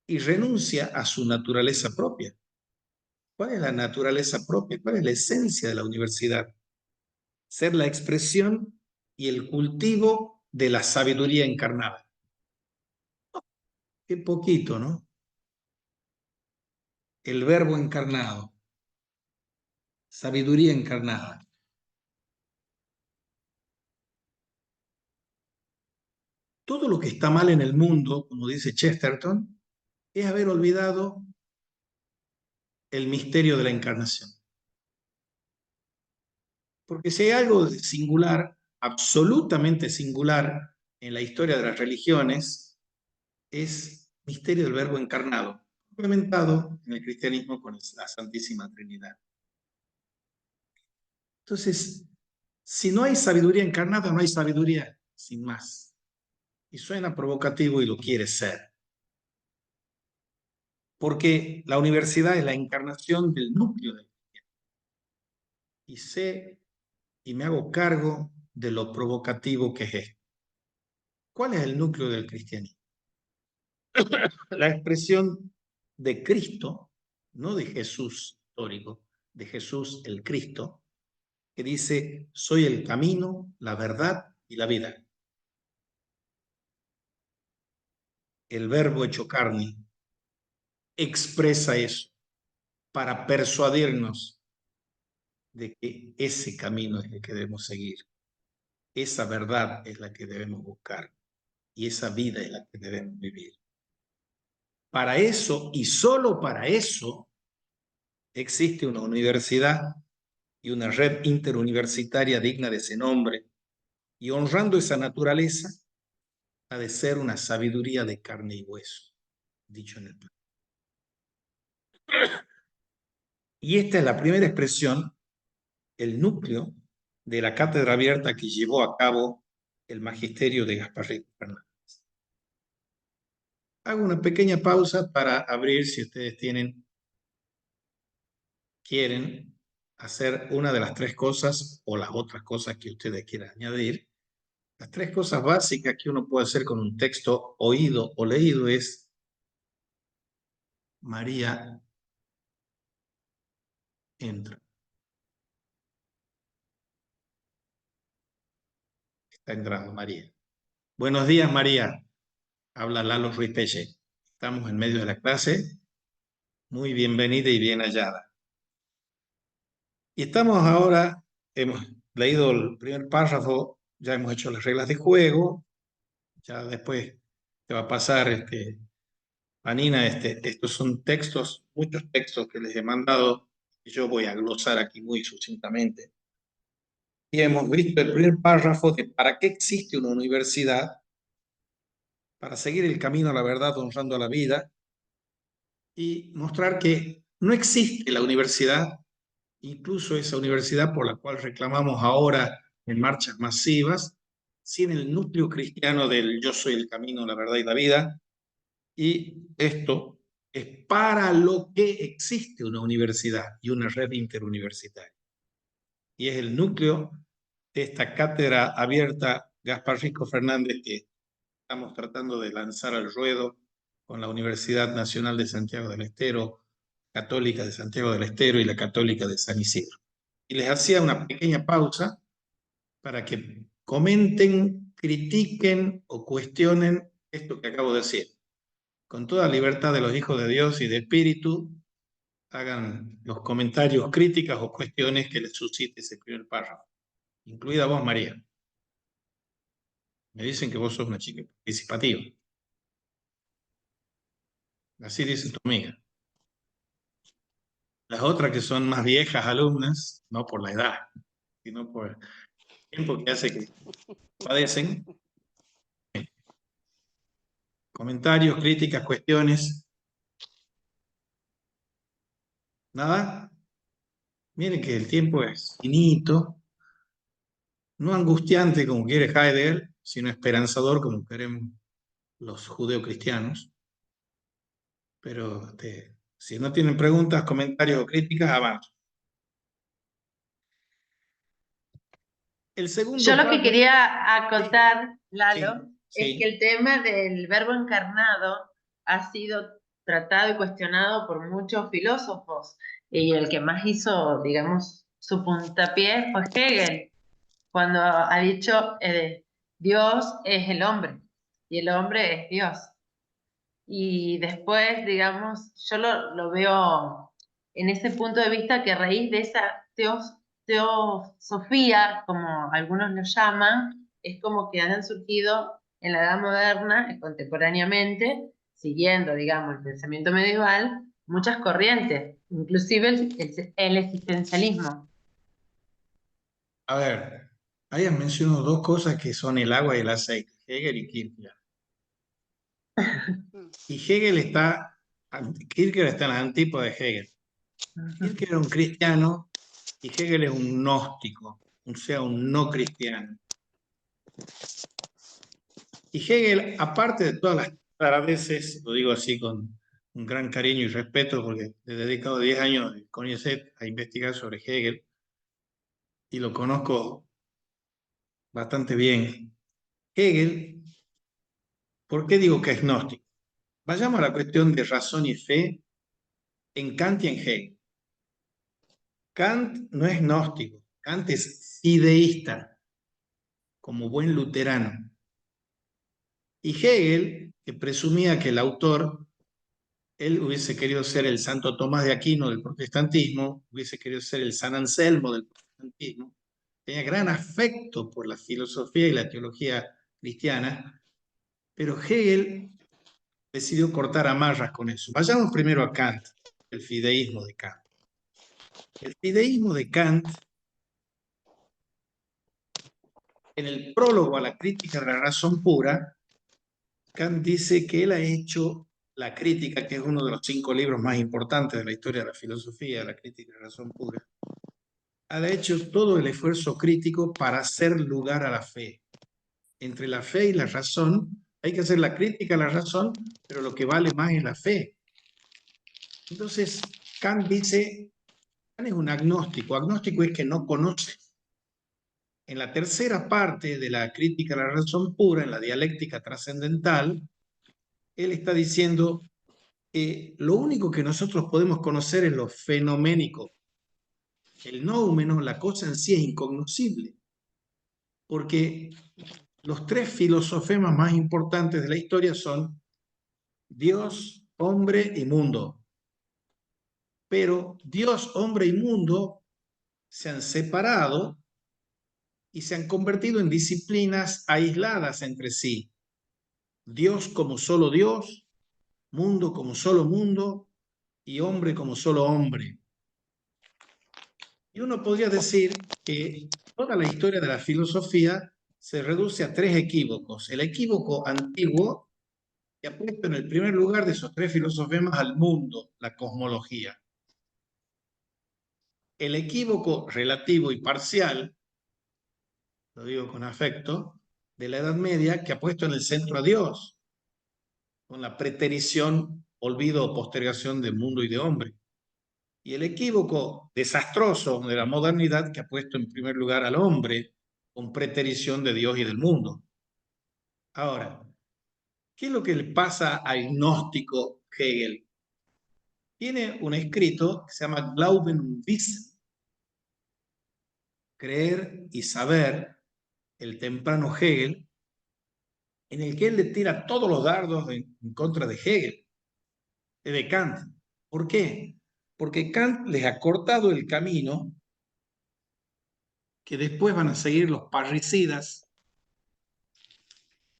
y renuncia a su naturaleza propia. ¿Cuál es la naturaleza propia? ¿Cuál es la esencia de la universidad? Ser la expresión y el cultivo de la sabiduría encarnada. Qué poquito, ¿no? El verbo encarnado, sabiduría encarnada. Todo lo que está mal en el mundo, como dice Chesterton, es haber olvidado el misterio de la encarnación. Porque si hay algo singular, absolutamente singular en la historia de las religiones, es el misterio del verbo encarnado, complementado en el cristianismo con la Santísima Trinidad. Entonces, si no hay sabiduría encarnada, no hay sabiduría, sin más. Y suena provocativo y lo quiere ser. Porque la universidad es la encarnación del núcleo del cristianismo. Y sé y me hago cargo de lo provocativo que es esto. ¿Cuál es el núcleo del cristianismo? La expresión de Cristo, no de Jesús histórico, de Jesús el Cristo, que dice, soy el camino, la verdad y la vida. El verbo hecho carne expresa eso para persuadirnos de que ese camino es el que debemos seguir. Esa verdad es la que debemos buscar y esa vida es la que debemos vivir. Para eso y solo para eso existe una universidad y una red interuniversitaria digna de ese nombre, y honrando esa naturaleza ha de ser una sabiduría de carne y hueso, dicho en el plan. Y esta es la primera expresión, el núcleo de la cátedra abierta que llevó a cabo el magisterio de Gasparrito Fernández. Hago una pequeña pausa para abrir, si ustedes quieren hacer una de las tres cosas o las otras cosas que ustedes quieran añadir. Las tres cosas básicas que uno puede hacer con un texto oído o leído es: María entra. Está entrando María. Buenos días, María. Habla Lalo Ruiz Pelle. Estamos en medio de la clase. Muy bienvenida y bien hallada. Y estamos ahora, hemos leído el primer párrafo, ya hemos hecho las reglas de juego, ya después te va a pasar, Anina, estos son textos, muchos textos que les he mandado, y yo voy a glosar aquí muy sucintamente. Y hemos visto el primer párrafo de ¿para qué existe una universidad? para seguir el camino a la verdad honrando a la vida y mostrar que no existe la universidad, incluso esa universidad por la cual reclamamos ahora en marchas masivas, sin el núcleo cristiano del yo soy el camino, la verdad y la vida. Y esto es para lo que existe una universidad y una red interuniversitaria. Y es el núcleo de esta cátedra abierta Gaspar Rico Fernández que estamos tratando de lanzar al ruedo con la Universidad Nacional de Santiago del Estero, Católica de Santiago del Estero y la Católica de San Isidro. Y les hacía una pequeña pausa para que comenten, critiquen o cuestionen esto que acabo de decir. Con toda libertad de los hijos de Dios y de espíritu, hagan los comentarios, críticas o cuestiones que les suscite ese primer párrafo, incluida vos, María. Me dicen que vos sos una chica participativa. Así dice tu amiga. Las otras que son más viejas alumnas, no por la edad, sino por el tiempo que hace que padecen. Comentarios, críticas, cuestiones. Nada. Miren que el tiempo es finito, no angustiante como quiere Heidegger, sino esperanzador como queremos los judeocristianos. Pero si no tienen preguntas, comentarios o críticas, avanzo. El Yo segundo lo que párrafo. quería acotar, Lalo, Sí, es sí. que el tema del verbo encarnado ha sido tratado y cuestionado por muchos filósofos, y el que más hizo, digamos, su puntapié fue Hegel, cuando ha dicho Dios es el hombre y el hombre es Dios. Y después, digamos, yo lo veo en ese punto de vista que a raíz de esa teosofía, como algunos lo llaman, es como que han surgido en la Edad Moderna, contemporáneamente, siguiendo, digamos, el pensamiento medieval, muchas corrientes, inclusive el existencialismo. A ver, ahí han mencionado dos cosas que son el agua y el aceite, Hegel y Kierkegaard. Y Kierkegaard está en la antípoda de Hegel. Kierkegaard era un cristiano y Hegel es un gnóstico, o sea, un no cristiano. Y Hegel, aparte de todas las claraveces, lo digo así con un gran cariño y respeto, porque le he dedicado 10 años de CONICET a investigar sobre Hegel y lo conozco bastante bien. Hegel, ¿por qué digo que es gnóstico? Vayamos a la cuestión de razón y fe en Kant y en Hegel. Kant no es gnóstico, Kant es fideísta, como buen luterano. Y Hegel, que presumía que el autor, él hubiese querido ser el Santo Tomás de Aquino del protestantismo, hubiese querido ser el San Anselmo del protestantismo, tenía gran afecto por la filosofía y la teología cristiana, pero Hegel decidió cortar amarras con eso. Vayamos primero a Kant, el fideísmo de Kant. El fideísmo de Kant, en el prólogo a la crítica de la razón pura, Kant dice que él ha hecho la crítica, que es uno de los 5 libros más importantes de la historia de la filosofía, la crítica de la razón pura, ha hecho todo el esfuerzo crítico para hacer lugar a la fe. Entre la fe y la razón, hay que hacer la crítica a la razón, pero lo que vale más es la fe. Entonces, Kant dice, Kant es un agnóstico. Agnóstico es que no conoce. En la tercera parte de la crítica a la razón pura, en la dialéctica trascendental, él está diciendo que lo único que nosotros podemos conocer es lo fenoménico. El noumeno, la cosa en sí es incognoscible, porque los 3 filosofemas más importantes de la historia son Dios, hombre y mundo. Pero Dios, hombre y mundo se han separado y se han convertido en disciplinas aisladas entre sí. Dios como solo Dios, mundo como solo mundo y hombre como solo hombre. Y uno podría decir que toda la historia de la filosofía se reduce a 3 equívocos. El equívoco antiguo, que ha puesto en el primer lugar de esos tres filosofemas al mundo, la cosmología. El equívoco relativo y parcial, lo digo con afecto, de la Edad Media, que ha puesto en el centro a Dios, con la preterición, olvido o postergación de mundo y de hombre. Y el equívoco desastroso de la modernidad, que ha puesto en primer lugar al hombre, con preterición de Dios y del mundo. Ahora, ¿qué es lo que le pasa al gnóstico Hegel? Tiene un escrito que se llama Glauben und Wissen, creer y saber, el temprano Hegel, en el que él le tira todos los dardos en contra de Hegel, de Kant. ¿Por qué? Porque Kant les ha cortado el camino que después van a seguir los parricidas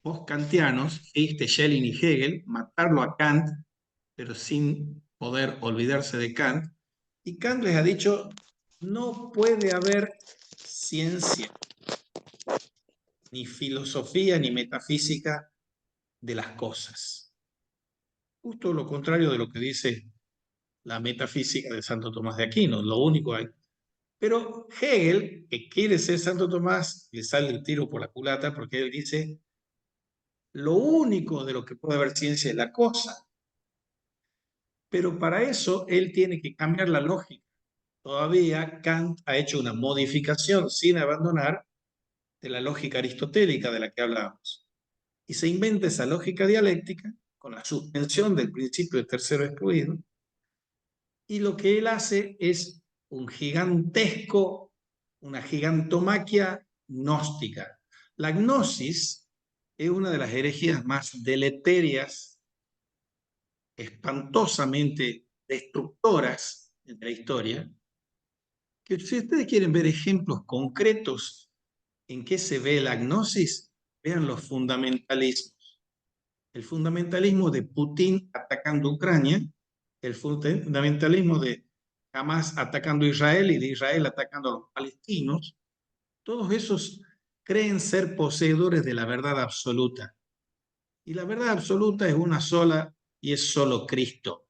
post-kantianos, Fichte, Schelling y Hegel, matarlo a Kant, pero sin poder olvidarse de Kant. Y Kant les ha dicho, no puede haber ciencia, ni filosofía, ni metafísica de las cosas. Justo lo contrario de lo que dice la metafísica de Santo Tomás de Aquino, lo único hay. Pero Hegel, que quiere ser Santo Tomás, le sale el tiro por la culata porque él dice, lo único de lo que puede haber ciencia es la cosa. Pero para eso él tiene que cambiar la lógica. Todavía Kant ha hecho una modificación sin abandonar de la lógica aristotélica de la que hablábamos. Y se inventa esa lógica dialéctica con la suspensión del principio de tercero excluido. Y lo que él hace es una gigantomaquia gnóstica. La gnosis es una de las herejías más deleterias, espantosamente destructoras de la historia, que si ustedes quieren ver ejemplos concretos en qué se ve la gnosis, vean los fundamentalismos. El fundamentalismo de Putin atacando Ucrania, el fundamentalismo de Hamas atacando Israel y de Israel atacando a los palestinos, todos esos creen ser poseedores de la verdad absoluta. Y la verdad absoluta es una sola y es solo Cristo.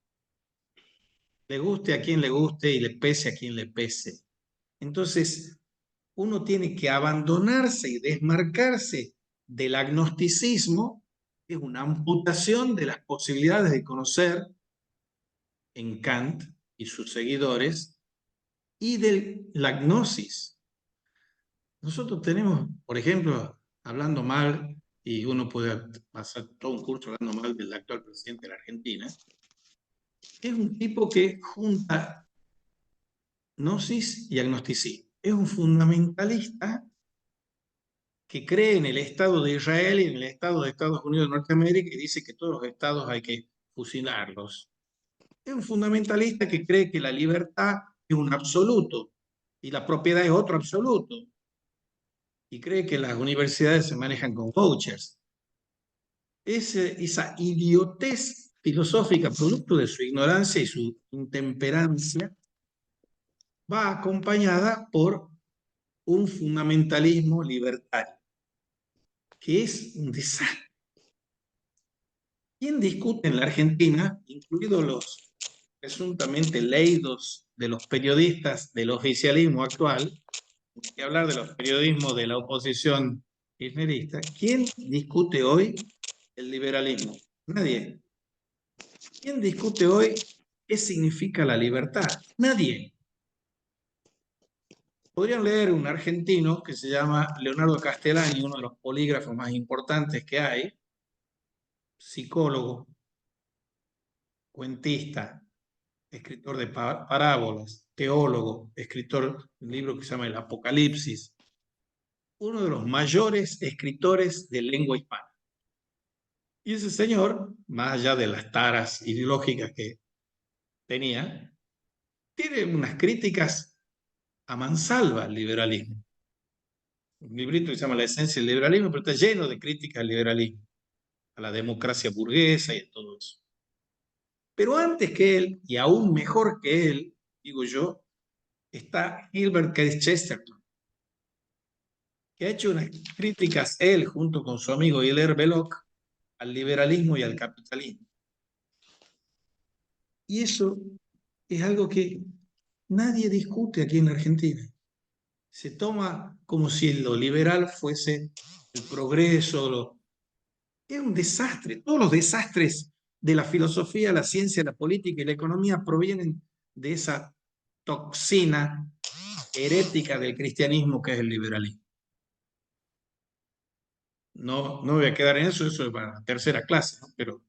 Le guste a quien le guste y le pese a quien le pese. Entonces, uno tiene que abandonarse y desmarcarse del agnosticismo, que es una amputación de las posibilidades de conocer en Kant y sus seguidores, y de la gnosis. Nosotros tenemos, por ejemplo, hablando mal, y uno puede pasar todo un curso hablando mal del actual presidente de la Argentina, es un tipo que junta gnosis y agnosticismo. Es un fundamentalista que cree en el Estado de Israel y en el Estado de Estados Unidos de Norteamérica y dice que todos los estados hay que fusilarlos. Es un fundamentalista que cree que la libertad es un absoluto y la propiedad es otro absoluto. Y cree que las universidades se manejan con vouchers. Esa idiotez filosófica, producto de su ignorancia y su intemperancia, va acompañada por un fundamentalismo libertario, que es un desastre. ¿Quién discute en la Argentina, incluidos los presuntamente leídos de los periodistas del oficialismo actual, que hablar de los periodismos de la oposición kirchnerista, quién discute hoy el liberalismo? Nadie. ¿Quién discute hoy qué significa la libertad? Nadie. Podrían leer un argentino que se llama Leonardo Castellani, uno de los polígrafos más importantes que hay, psicólogo, cuentista, escritor de parábolas, teólogo, escritor de un libro que se llama El Apocalipsis, uno de los mayores escritores de lengua hispana. Y ese señor, más allá de las taras ideológicas que tenía, tiene unas críticas a mansalva al liberalismo. Un librito que se llama La esencia del liberalismo, pero está lleno de críticas al liberalismo, a la democracia burguesa y a todo eso. Pero antes que él, y aún mejor que él, digo yo, está Gilbert K. Chesterton, que ha hecho unas críticas él junto con su amigo Hilaire Belloc al liberalismo y al capitalismo. Y eso es algo que nadie discute aquí en Argentina. Se toma como si lo liberal fuese el progreso. Es un desastre. Todos los desastres de la filosofía, la ciencia, la política y la economía provienen de esa toxina herética del cristianismo que es el liberalismo. No me voy a quedar en eso es para la tercera clase, ¿no? Pero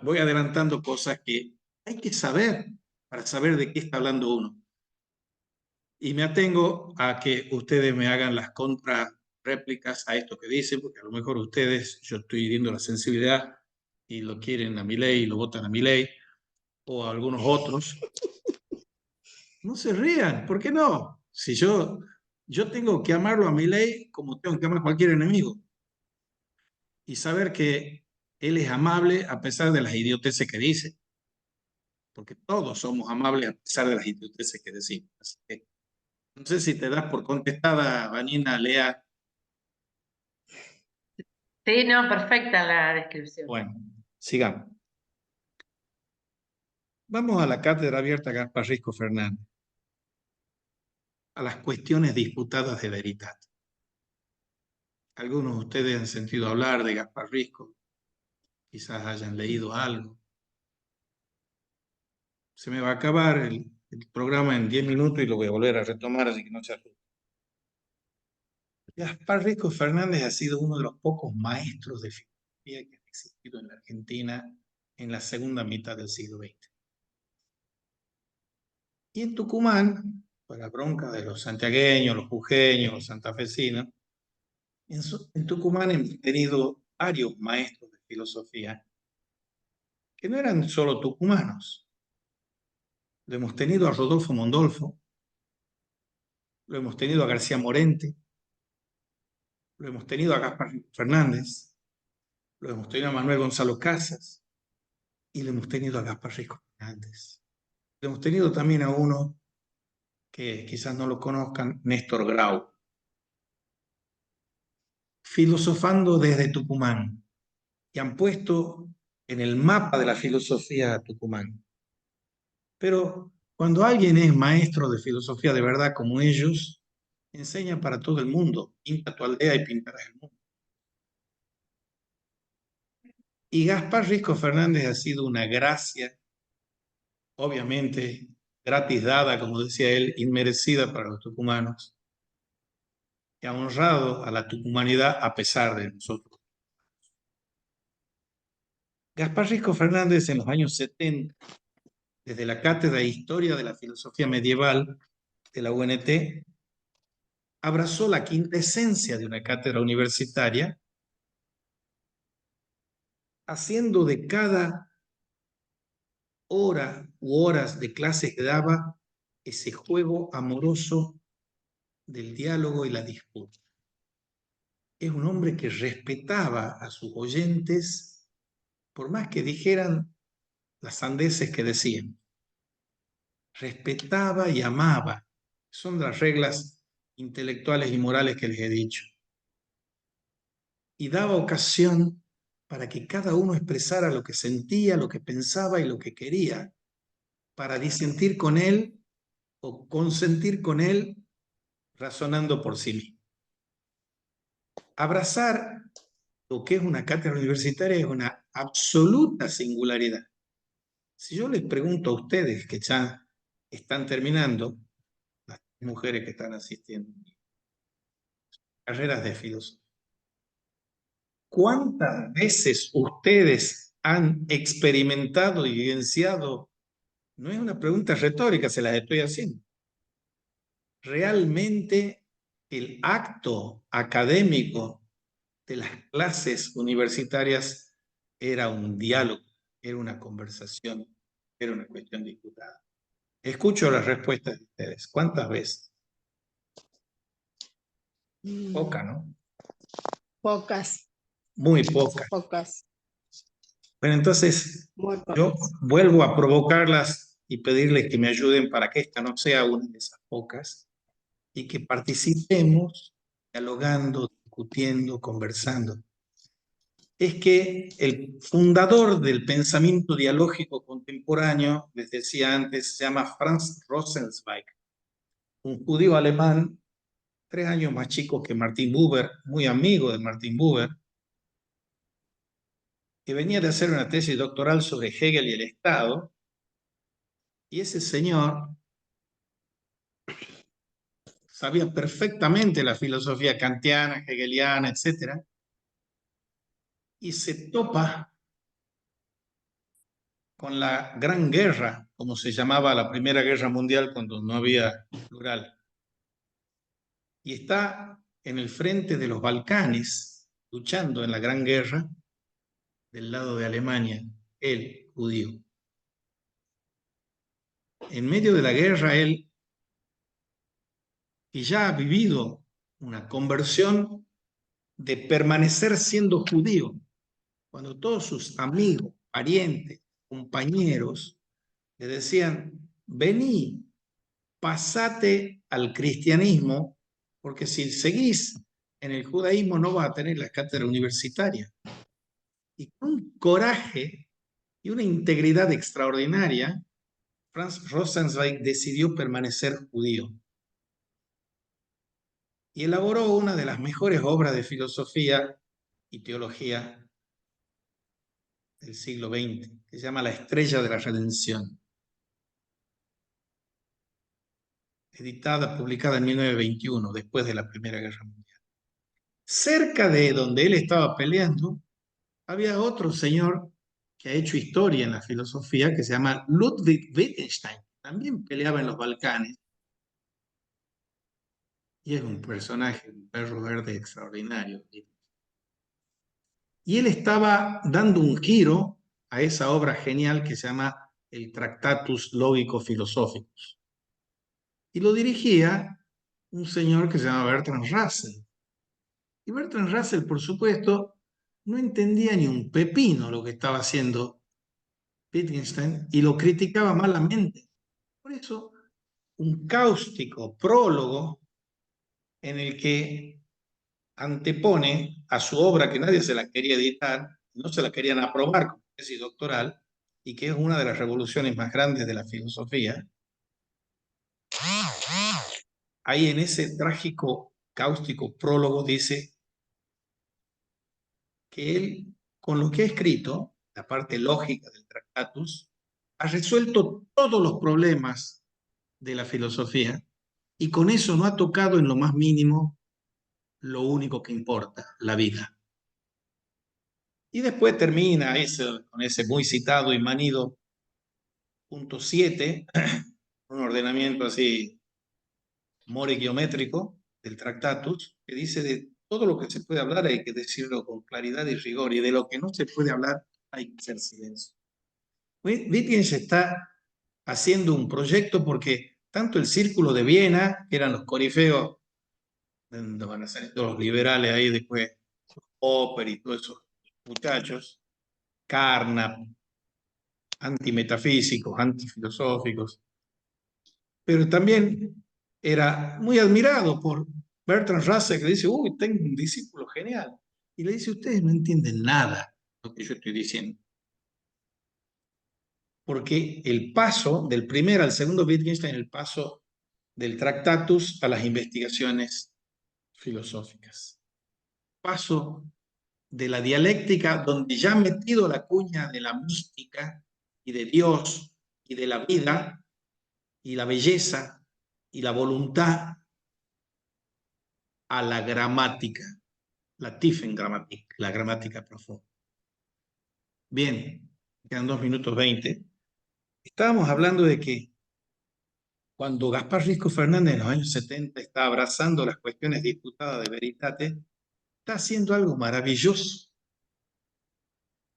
voy adelantando cosas que hay que saber para saber de qué está hablando uno. Y me atengo a que ustedes me hagan las contrarréplicas a esto que dicen, porque a lo mejor ustedes, yo estoy hiriendo la sensibilidad y lo quieren a Milei y lo votan a Milei, o a algunos otros. No se rían, ¿por qué no? Si yo tengo que amarlo a Milei como tengo que amar a cualquier enemigo. Y saber que él es amable a pesar de las idioteces que dice. Porque todos somos amables a pesar de las idioteces que decimos. Así que, no sé si te das por contestada, Vanina, Lea. Sí, no, perfecta la descripción. Bueno, sigamos. Vamos a la cátedra abierta Gaspar Risco Fernández, a las cuestiones disputadas de Veritat. Algunos de ustedes han sentido hablar de Gaspar Risco, quizás hayan leído algo. Se me va a acabar el programa en 10 minutos y lo voy a volver a retomar, así que no se asusten. Gaspar Risco Fernández ha sido uno de los pocos maestros de filosofía que han existido en la Argentina en la segunda mitad del siglo XX. Y en Tucumán, por la bronca de los santiagueños, los jujeños, los santafesinos, en Tucumán hemos tenido varios maestros de filosofía que no eran solo tucumanos. Lo hemos tenido a Rodolfo Mondolfo, lo hemos tenido a García Morente, lo hemos tenido a Gaspar Fernández, lo hemos tenido a Manuel Gonzalo Casas y lo hemos tenido a Gaspar Risco Fernández. Lo hemos tenido también a uno que quizás no lo conozcan, Néstor Grau, filosofando desde Tucumán, y han puesto en el mapa de la filosofía a Tucumán. Pero cuando alguien es maestro de filosofía de verdad como ellos, enseña para todo el mundo, pinta tu aldea y pintarás el mundo. Y Gaspar Risco Fernández ha sido una gracia, obviamente gratis dada, como decía él, inmerecida para los tucumanos, que ha honrado a la tucumanidad a pesar de nosotros. Gaspar Risco Fernández en los años 70, desde la Cátedra de Historia de la Filosofía Medieval de la UNT, abrazó la quintesencia de una cátedra universitaria, haciendo de cada hora u horas de clase que daba ese juego amoroso del diálogo y la disputa. Es un hombre que respetaba a sus oyentes, por más que dijeran las sandeces que decían. Respetaba y amaba. Son las reglas intelectuales y morales que les he dicho. Y daba ocasión para que cada uno expresara lo que sentía, lo que pensaba y lo que quería, para disentir con él o consentir con él, razonando por sí mismo. Abrazar lo que es una cátedra universitaria es una absoluta singularidad. Si yo les pregunto a ustedes que ya están terminando, las mujeres que están asistiendo, carreras de filosofía, ¿cuántas veces ustedes han experimentado y vivenciado? No es una pregunta retórica, se las estoy haciendo. Realmente el acto académico de las clases universitarias era un diálogo, era una conversación, era una cuestión disputada. Escucho las respuestas de ustedes. ¿Cuántas veces? Poca, ¿no? Pocas. Muy poca. Pocas. Bueno, entonces Muy yo pocas. vuelvo a provocarlas y pedirles que me ayuden para que esta no sea una de esas pocas y que participemos dialogando, discutiendo, conversando. es que el fundador del pensamiento dialógico contemporáneo, les decía antes, se llama Franz Rosenzweig, un judío alemán, 3 años más chico que Martin Buber, muy amigo de Martin Buber, que venía de hacer una tesis doctoral sobre Hegel y el Estado, y ese señor sabía perfectamente la filosofía kantiana, hegeliana, etc. Y se topa con la Gran Guerra, como se llamaba la Primera Guerra Mundial cuando no había plural. Y está en el frente de los Balcanes, luchando en la Gran Guerra, del lado de Alemania, él, judío. En medio de la guerra, él, que ya ha vivido una conversión de permanecer siendo judío, cuando todos sus amigos, parientes, compañeros le decían, vení, pasate al cristianismo, porque si seguís en el judaísmo no vas a tener la cátedra universitaria. Y con un coraje y una integridad extraordinaria, Franz Rosenzweig decidió permanecer judío. Y elaboró una de las mejores obras de filosofía y teología del siglo XX, que se llama La Estrella de la Redención, publicada en 1921, después de la Primera Guerra Mundial. Cerca de donde él estaba peleando, había otro señor que ha hecho historia en la filosofía, que se llama Ludwig Wittgenstein, también peleaba en los Balcanes, y es un personaje, un perro verde extraordinario. Y él estaba dando un giro a esa obra genial que se llama el Tractatus Lógico-Filosóficus. Y lo dirigía un señor que se llama Bertrand Russell. Y Bertrand Russell, por supuesto, no entendía ni un pepino lo que estaba haciendo Wittgenstein y lo criticaba malamente. Por eso, un cáustico prólogo en el que antepone a su obra que nadie se la quería editar, no se la querían aprobar como tesis doctoral, y que es una de las revoluciones más grandes de la filosofía. Ahí en ese trágico, cáustico prólogo dice que él, con lo que ha escrito, la parte lógica del Tractatus, ha resuelto todos los problemas de la filosofía y con eso no ha tocado en lo más mínimo lo único que importa, la vida. Y después termina con ese muy citado y manido punto 7, un ordenamiento así more-geométrico del Tractatus, que dice de todo lo que se puede hablar hay que decirlo con claridad y rigor, y de lo que no se puede hablar hay que hacer silencio. Wittgenstein está haciendo un proyecto porque tanto el Círculo de Viena, que eran los corifeos, donde van a salir todos los liberales ahí después, Popper y todos esos muchachos, Carnap, antimetafísicos, antifilosóficos, pero también era muy admirado por Bertrand Russell, que dice, uy, tengo un discípulo genial. Y le dice, ustedes no entienden nada de lo que yo estoy diciendo. Porque el paso del primer al segundo Wittgenstein, el paso del Tractatus a las investigaciones filosóficas. Paso de la dialéctica, donde ya ha metido la cuña de la mística y de Dios y de la vida y la belleza y la voluntad, a la gramática, la Tiefengrammatik, la gramática profunda. Bien, quedan 2 minutos 20. Estábamos hablando de que cuando Gaspar Risco Fernández en los años 70 está abrazando las cuestiones disputadas de Veritate, está haciendo algo maravilloso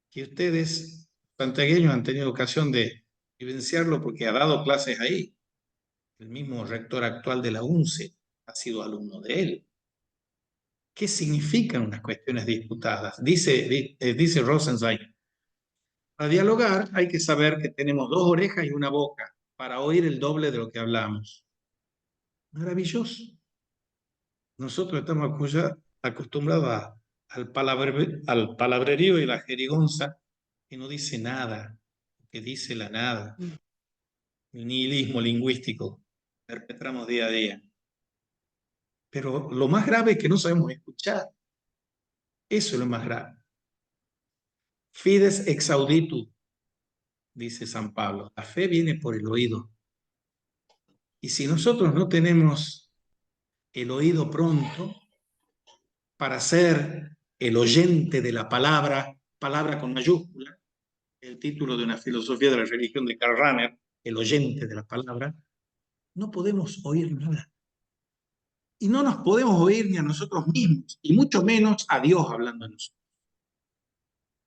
que ustedes, santiagueños, han tenido ocasión de vivenciarlo porque ha dado clases ahí. El mismo rector actual de la UNCE ha sido alumno de él. ¿Qué significan unas cuestiones disputadas? Dice Rosenzweig, para dialogar hay que saber que tenemos 2 orejas y una boca para oír el doble de lo que hablamos. Maravilloso. Nosotros estamos acostumbrados al palabrerío y la jerigonza que no dice nada, que dice la nada, el nihilismo lingüístico perpetramos día a día. Pero lo más grave es que no sabemos escuchar. Eso es lo más grave. Fides ex auditu, dice San Pablo. La fe viene por el oído. Y si nosotros no tenemos el oído pronto para ser el oyente de la palabra, palabra con mayúscula, el título de una filosofía de la religión de Karl Rahner, el oyente de la palabra, no podemos oír nada. Y no nos podemos oír ni a nosotros mismos, y mucho menos a Dios hablando a nosotros.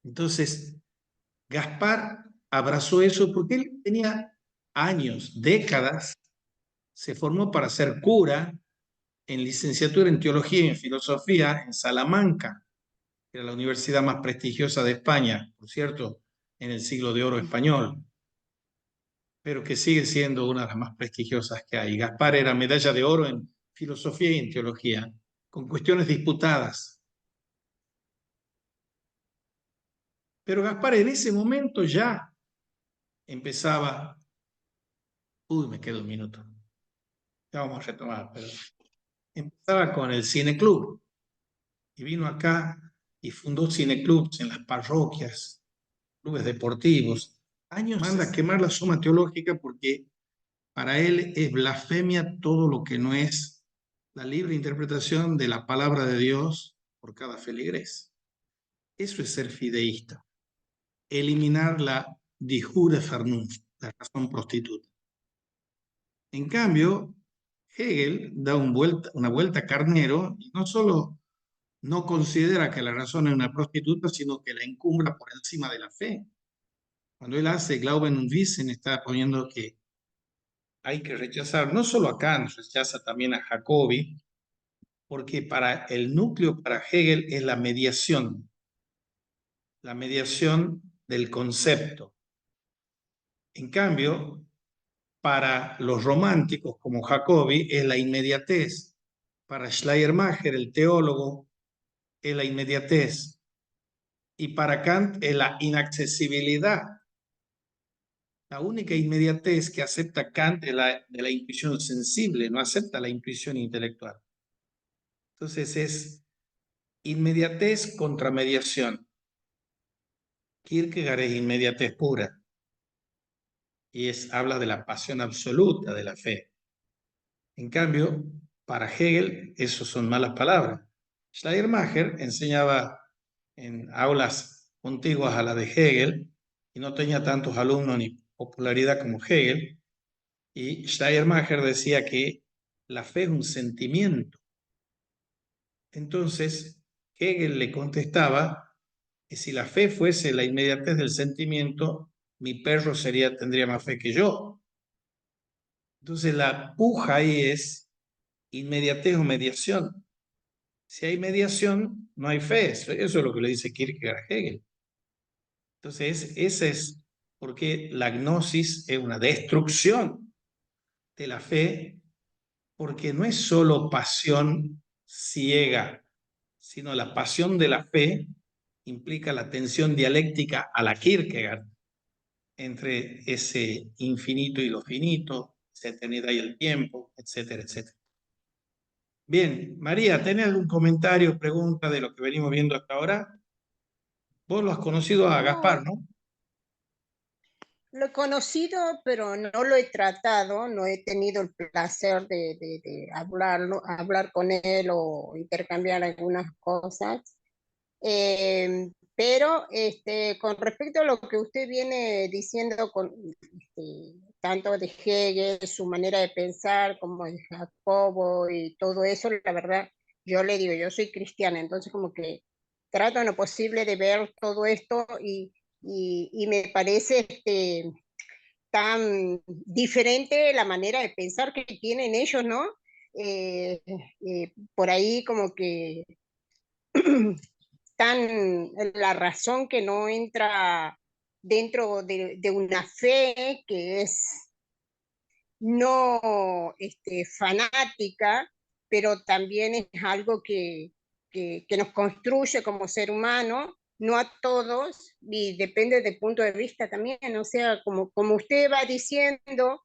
Entonces, Gaspar abrazó eso porque él tenía años, décadas, se formó para ser cura, en licenciatura en teología y en filosofía en Salamanca, que era la universidad más prestigiosa de España, por cierto, en el siglo de oro español, pero que sigue siendo una de las más prestigiosas que hay. Gaspar era medalla de oro en filosofía y en teología, con cuestiones disputadas. Pero Gaspar en ese momento ya empezaba, me queda un minuto, ya vamos a retomar, pero empezaba con el cineclub y vino acá y fundó cineclubs en las parroquias, clubes deportivos. Años manda a quemar la suma teológica porque para él es blasfemia todo lo que no es la libre interpretación de la palabra de Dios por cada feligres. Eso es ser fideísta. Eliminar la die hure Vernunft, la razón prostituta. En cambio, Hegel da una vuelta carnero y no solo no considera que la razón es una prostituta, sino que la encumbra por encima de la fe. Cuando él hace Glauben und Wissen, está poniendo que hay que rechazar, no solo a Kant, rechaza también a Jacobi, porque para el núcleo, para Hegel, es la mediación del concepto. En cambio, para los románticos como Jacobi es la inmediatez. Para Schleiermacher, el teólogo, es la inmediatez. Y para Kant es la inaccesibilidad. La única inmediatez que acepta Kant es la de la intuición sensible, no acepta la intuición intelectual. Entonces es inmediatez contra mediación. Kierkegaard es inmediatez pura y habla de la pasión absoluta de la fe. En cambio, para Hegel, eso son malas palabras. Schleiermacher enseñaba en aulas contiguas a la de Hegel y no tenía tantos alumnos ni popularidad como Hegel. Y Schleiermacher decía que la fe es un sentimiento. Entonces, Hegel le contestaba que si la fe fuese la inmediatez del sentimiento, mi perro tendría más fe que yo. Entonces, la puja ahí es inmediatez o mediación. Si hay mediación, no hay fe. Eso es lo que le dice Kierkegaard a Hegel. Entonces, ese es porque la gnosis es una destrucción de la fe, porque no es solo pasión ciega, sino la pasión de la fe implica la tensión dialéctica a la Kierkegaard entre ese infinito y lo finito, esa eternidad y el tiempo, etcétera, etcétera. Bien, María, ¿tenés algún comentario, pregunta de lo que venimos viendo hasta ahora? Vos lo has conocido a Gaspar, ¿no? Lo he conocido, pero no lo he tratado, no he tenido el placer de hablar con él o intercambiar algunas cosas. Pero con respecto a lo que usted viene diciendo, tanto de Hegel, su manera de pensar, como de Jacobo y todo eso, la verdad, yo le digo, yo soy cristiana, entonces como que trato en lo posible de ver todo esto y me parece tan diferente la manera de pensar que tienen ellos, ¿no? Por ahí como que tan la razón que no entra dentro de una fe que es no fanática, pero también es algo que que nos construye como ser humano, no a todos, y depende del punto de vista también, o sea, como usted va diciendo,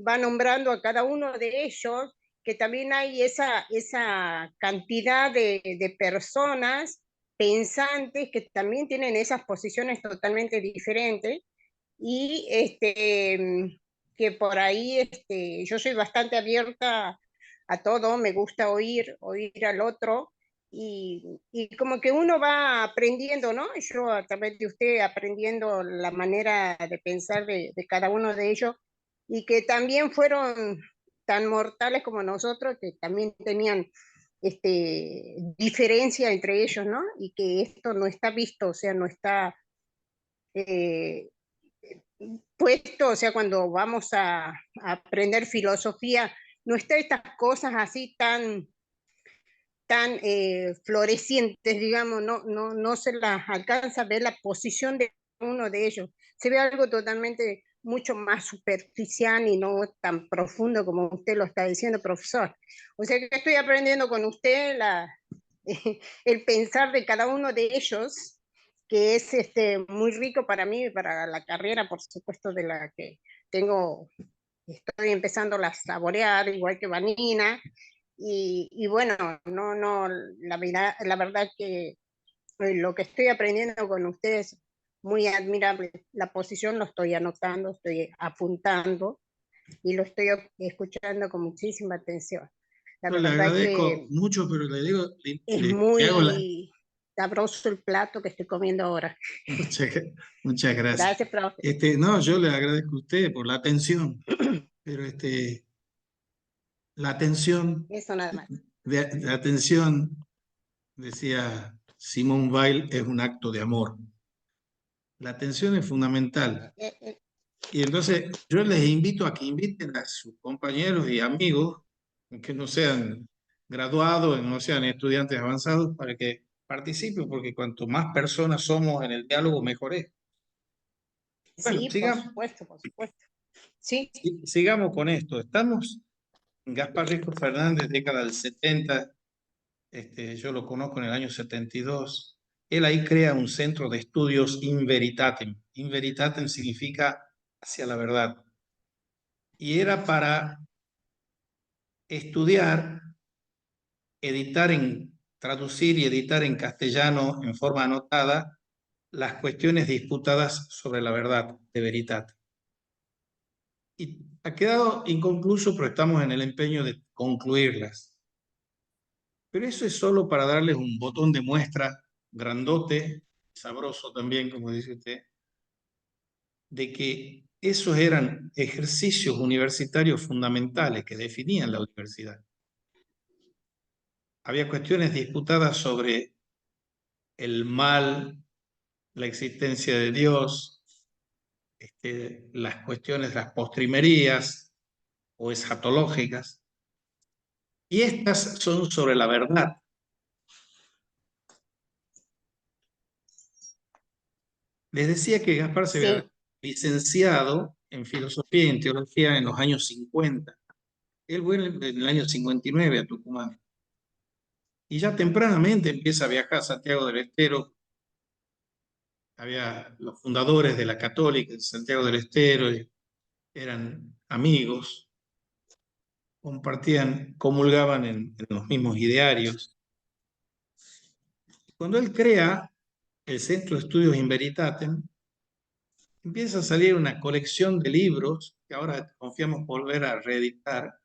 va nombrando a cada uno de ellos, que también hay esa cantidad de personas pensantes que también tienen esas posiciones totalmente diferentes, y que por ahí yo soy bastante abierta a todo, me gusta oír al otro, y como que uno va aprendiendo, ¿no? Yo a través de usted aprendiendo la manera de pensar de cada uno de ellos, y que también fueron tan mortales como nosotros, que también tenían diferencia entre ellos, ¿no? Y que esto no está visto, o sea, no está eh, puesto, o sea, cuando vamos a aprender filosofía, no está estas cosas así tan florecientes, digamos, no se las alcanza a ver la posición de uno de ellos. Se ve algo totalmente mucho más superficial y no tan profundo como usted lo está diciendo, profesor. O sea que estoy aprendiendo con usted el pensar de cada uno de ellos, que es muy rico para mí, para la carrera, por supuesto, de la que tengo, estoy empezando a saborear, igual que Vanina, y bueno, la verdad que lo que estoy aprendiendo con ustedes muy admirable. La posición lo estoy anotando, estoy apuntando y lo estoy escuchando con muchísima atención. La Yo le verdad agradezco que mucho, pero le digo, es le hago la... muy sabroso el plato que estoy comiendo ahora. Muchas, muchas gracias. Gracias, profe. No, yo le agradezco a usted por la atención, pero la atención, Eso nada más. la atención, decía Simone Weil, es un acto de amor. La atención es fundamental. Eh, eh, Y entonces yo les invito a que inviten a sus compañeros y amigos, que no sean graduados, que no sean estudiantes avanzados, para que participen, porque cuanto más personas somos en el diálogo, mejor es. Bueno, sí, por supuesto, por supuesto. Sí, sigamos con esto. Estamos en Gaspar Rico Fernández, década del 70. Yo lo conozco en el año 72. Él ahí crea un centro de estudios in veritatem. In veritatem significa hacia la verdad. Y era para estudiar, traducir y editar en castellano en forma anotada las cuestiones disputadas sobre la verdad de Veritat. Y ha quedado inconcluso, pero estamos en el empeño de concluirlas. Pero eso es solo para darles un botón de muestra grandote, sabroso también, como dice usted, de que esos eran ejercicios universitarios fundamentales que definían la universidad. Había cuestiones disputadas sobre el mal, la existencia de Dios, las cuestiones, las postrimerías o escatológicas, y estas son sobre la verdad. Les decía que Gaspar se había sí, licenciado en filosofía y en teología en los años 50. Él fue en el año 59 a Tucumán. Y ya tempranamente empieza a viajar a Santiago del Estero. Había los fundadores de la Católica en Santiago del Estero, y eran amigos, compartían, comulgaban en los mismos idearios. Cuando él crea el Centro de Estudios in Veritatem, empieza a salir una colección de libros que ahora confiamos volver a reeditar.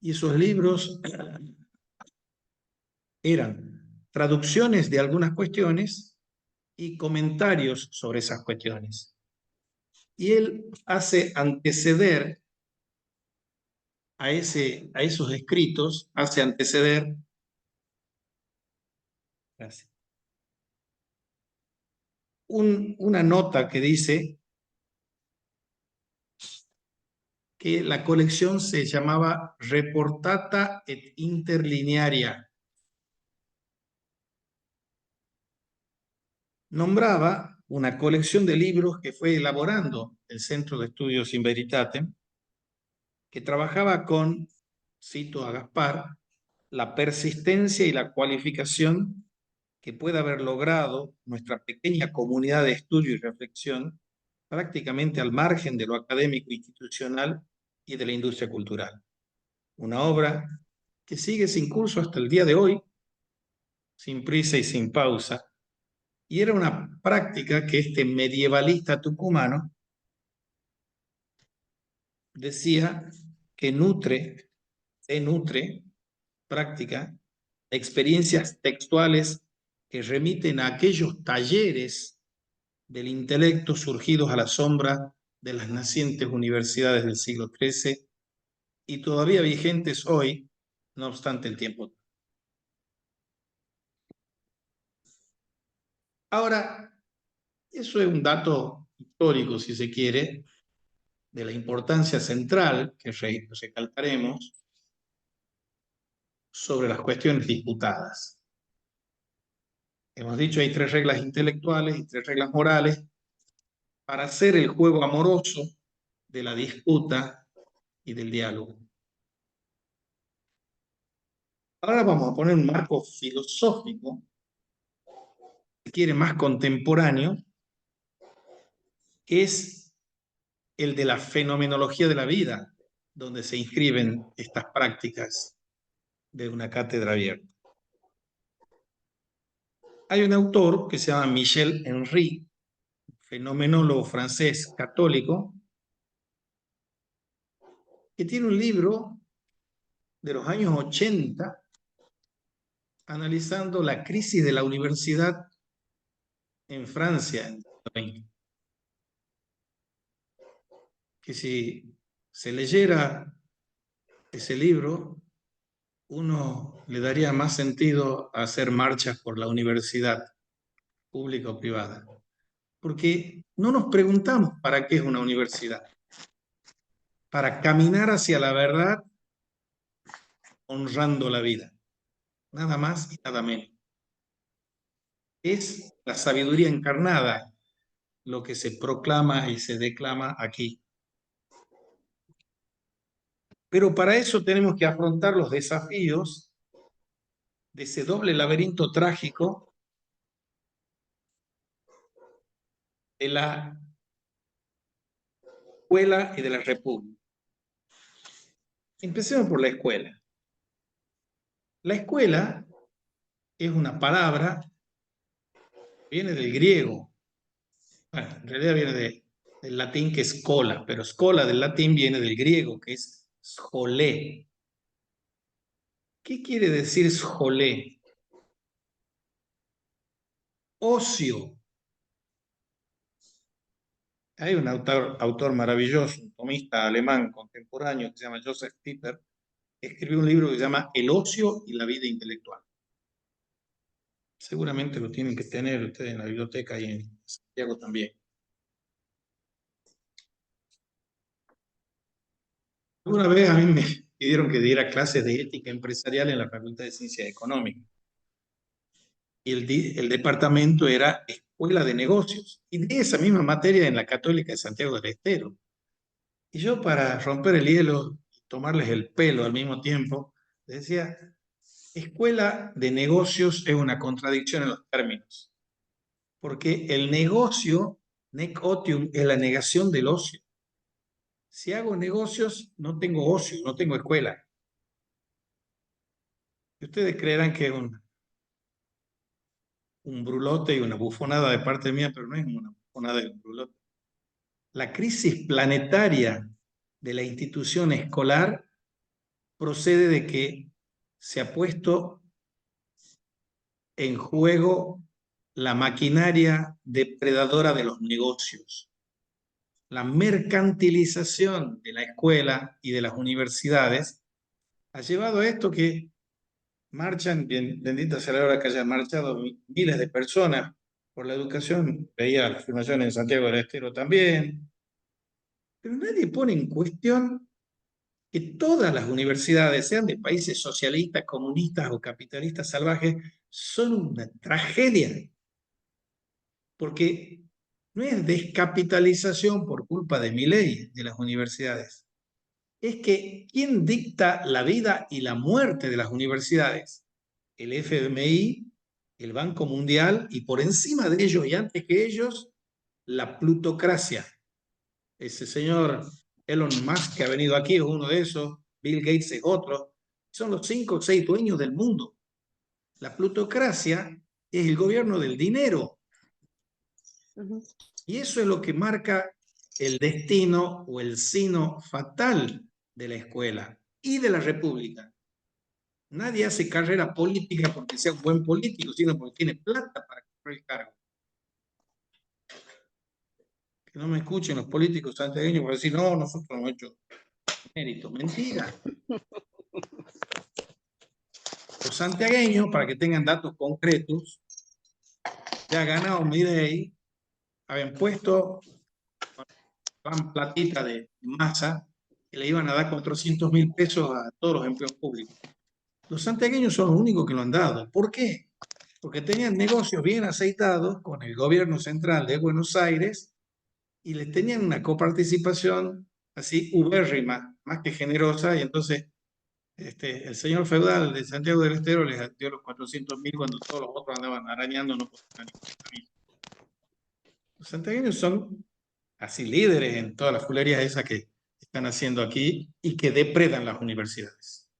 Y esos libros eran traducciones de algunas cuestiones y comentarios sobre esas cuestiones. Y él hace anteceder a esos escritos, hace anteceder una nota que dice que la colección se llamaba Reportata et Interlinearia. Nombraba una colección de libros que fue elaborando el Centro de Estudios in Veritatem, que trabajaba con, cito a Gaspar, la persistencia y la cualificación que pueda haber logrado nuestra pequeña comunidad de estudio y reflexión, prácticamente al margen de lo académico institucional y de la industria cultural. Una obra que sigue sin curso hasta el día de hoy, sin prisa y sin pausa, y era una práctica que este medievalista tucumano decía que se nutre, práctica, experiencias textuales que remiten a aquellos talleres del intelecto surgidos a la sombra de las nacientes universidades del siglo XIII y todavía vigentes hoy, no obstante el tiempo. Ahora, eso es un dato histórico, si se quiere, de la importancia central que recalcaremos sobre las cuestiones disputadas. Hemos dicho hay 3 reglas intelectuales y 3 reglas morales para hacer el juego amoroso de la disputa y del diálogo. Ahora vamos a poner un marco filosófico, si quiere, más contemporáneo, que es el de la fenomenología de la vida, donde se inscriben estas prácticas de una cátedra abierta. Hay un autor que se llama Michel Henry, fenomenólogo francés católico, que tiene un libro de los años 80 analizando la crisis de la universidad en Francia en el siglo XX. Que si se leyera ese libro, uno le daría más sentido a hacer marchas por la universidad, pública o privada. Porque no nos preguntamos para qué es una universidad. Para caminar hacia la verdad honrando la vida. Nada más y nada menos. Es la sabiduría encarnada lo que se proclama y se declama aquí. Pero para eso tenemos que afrontar los desafíos de ese doble laberinto trágico de la escuela y de la república. Empecemos por la escuela. La escuela es una palabra que viene del griego. Bueno, en realidad viene del latín, que es schola, pero schola del latín viene del griego, que es scholé. ¿Qué quiere decir scholé? Ocio. Hay un autor maravilloso, un tomista alemán contemporáneo que se llama Joseph Pieper, que escribió un libro que se llama El ocio y la vida intelectual. Seguramente lo tienen que tener ustedes en la biblioteca y en Santiago también. Una vez a mí me pidieron que diera clases de ética empresarial en la Facultad de Ciencias Económicas. Y el departamento era Escuela de Negocios. Y de esa misma materia en la Católica de Santiago del Estero. Y yo, para romper el hielo y tomarles el pelo al mismo tiempo, decía, Escuela de Negocios es una contradicción en los términos. Porque el negocio, nec otium, es la negación del ocio. Si hago negocios, no tengo ocio, no tengo escuela. Y ustedes creerán que es un brulote y una bufonada de parte mía, pero no es una bufonada y un brulote. La crisis planetaria de la institución escolar procede de que se ha puesto en juego la maquinaria depredadora de los negocios. La mercantilización de la escuela y de las universidades ha llevado a esto que marchan, bendita sea la hora que hayan marchado miles de personas por la educación. Veía la afirmación en Santiago del Estero también. Pero nadie pone en cuestión que todas las universidades, sean de países socialistas, comunistas o capitalistas salvajes, son una tragedia. Porque no es descapitalización por culpa de Milei de las universidades. es que ¿quién dicta la vida y la muerte de las universidades? El FMI, el Banco Mundial y por encima de ellos y antes que ellos, la plutocracia. Ese señor Elon Musk que ha venido aquí es uno de esos, Bill Gates es otro, son los 5 o 6 dueños del mundo. La plutocracia es el gobierno del dinero. Y eso es lo que marca el destino o el sino fatal de la escuela y de la república. Nadie hace carrera política porque sea un buen político, sino porque tiene plata para comprar el cargo. Que no me escuchen los políticos santiagueños por decir, no, nosotros no hemos hecho mérito. Mentira. Los santiagueños, para que tengan datos concretos, ya ha ganado Milei, habían puesto gran platita de masa que le iban a dar 400.000 pesos a todos los empleos públicos. Los santiagueños son los únicos que lo han dado. ¿Por qué? Porque tenían negocios bien aceitados con el gobierno central de Buenos Aires y les tenían una coparticipación así ubérrima, más que generosa, y entonces el señor feudal de Santiago del Estero les dio los 400.000 cuando todos los otros andaban arañando, no podían ni. Los santiagueños son así líderes en todas las fulerías esas que están haciendo aquí y que depredan las universidades.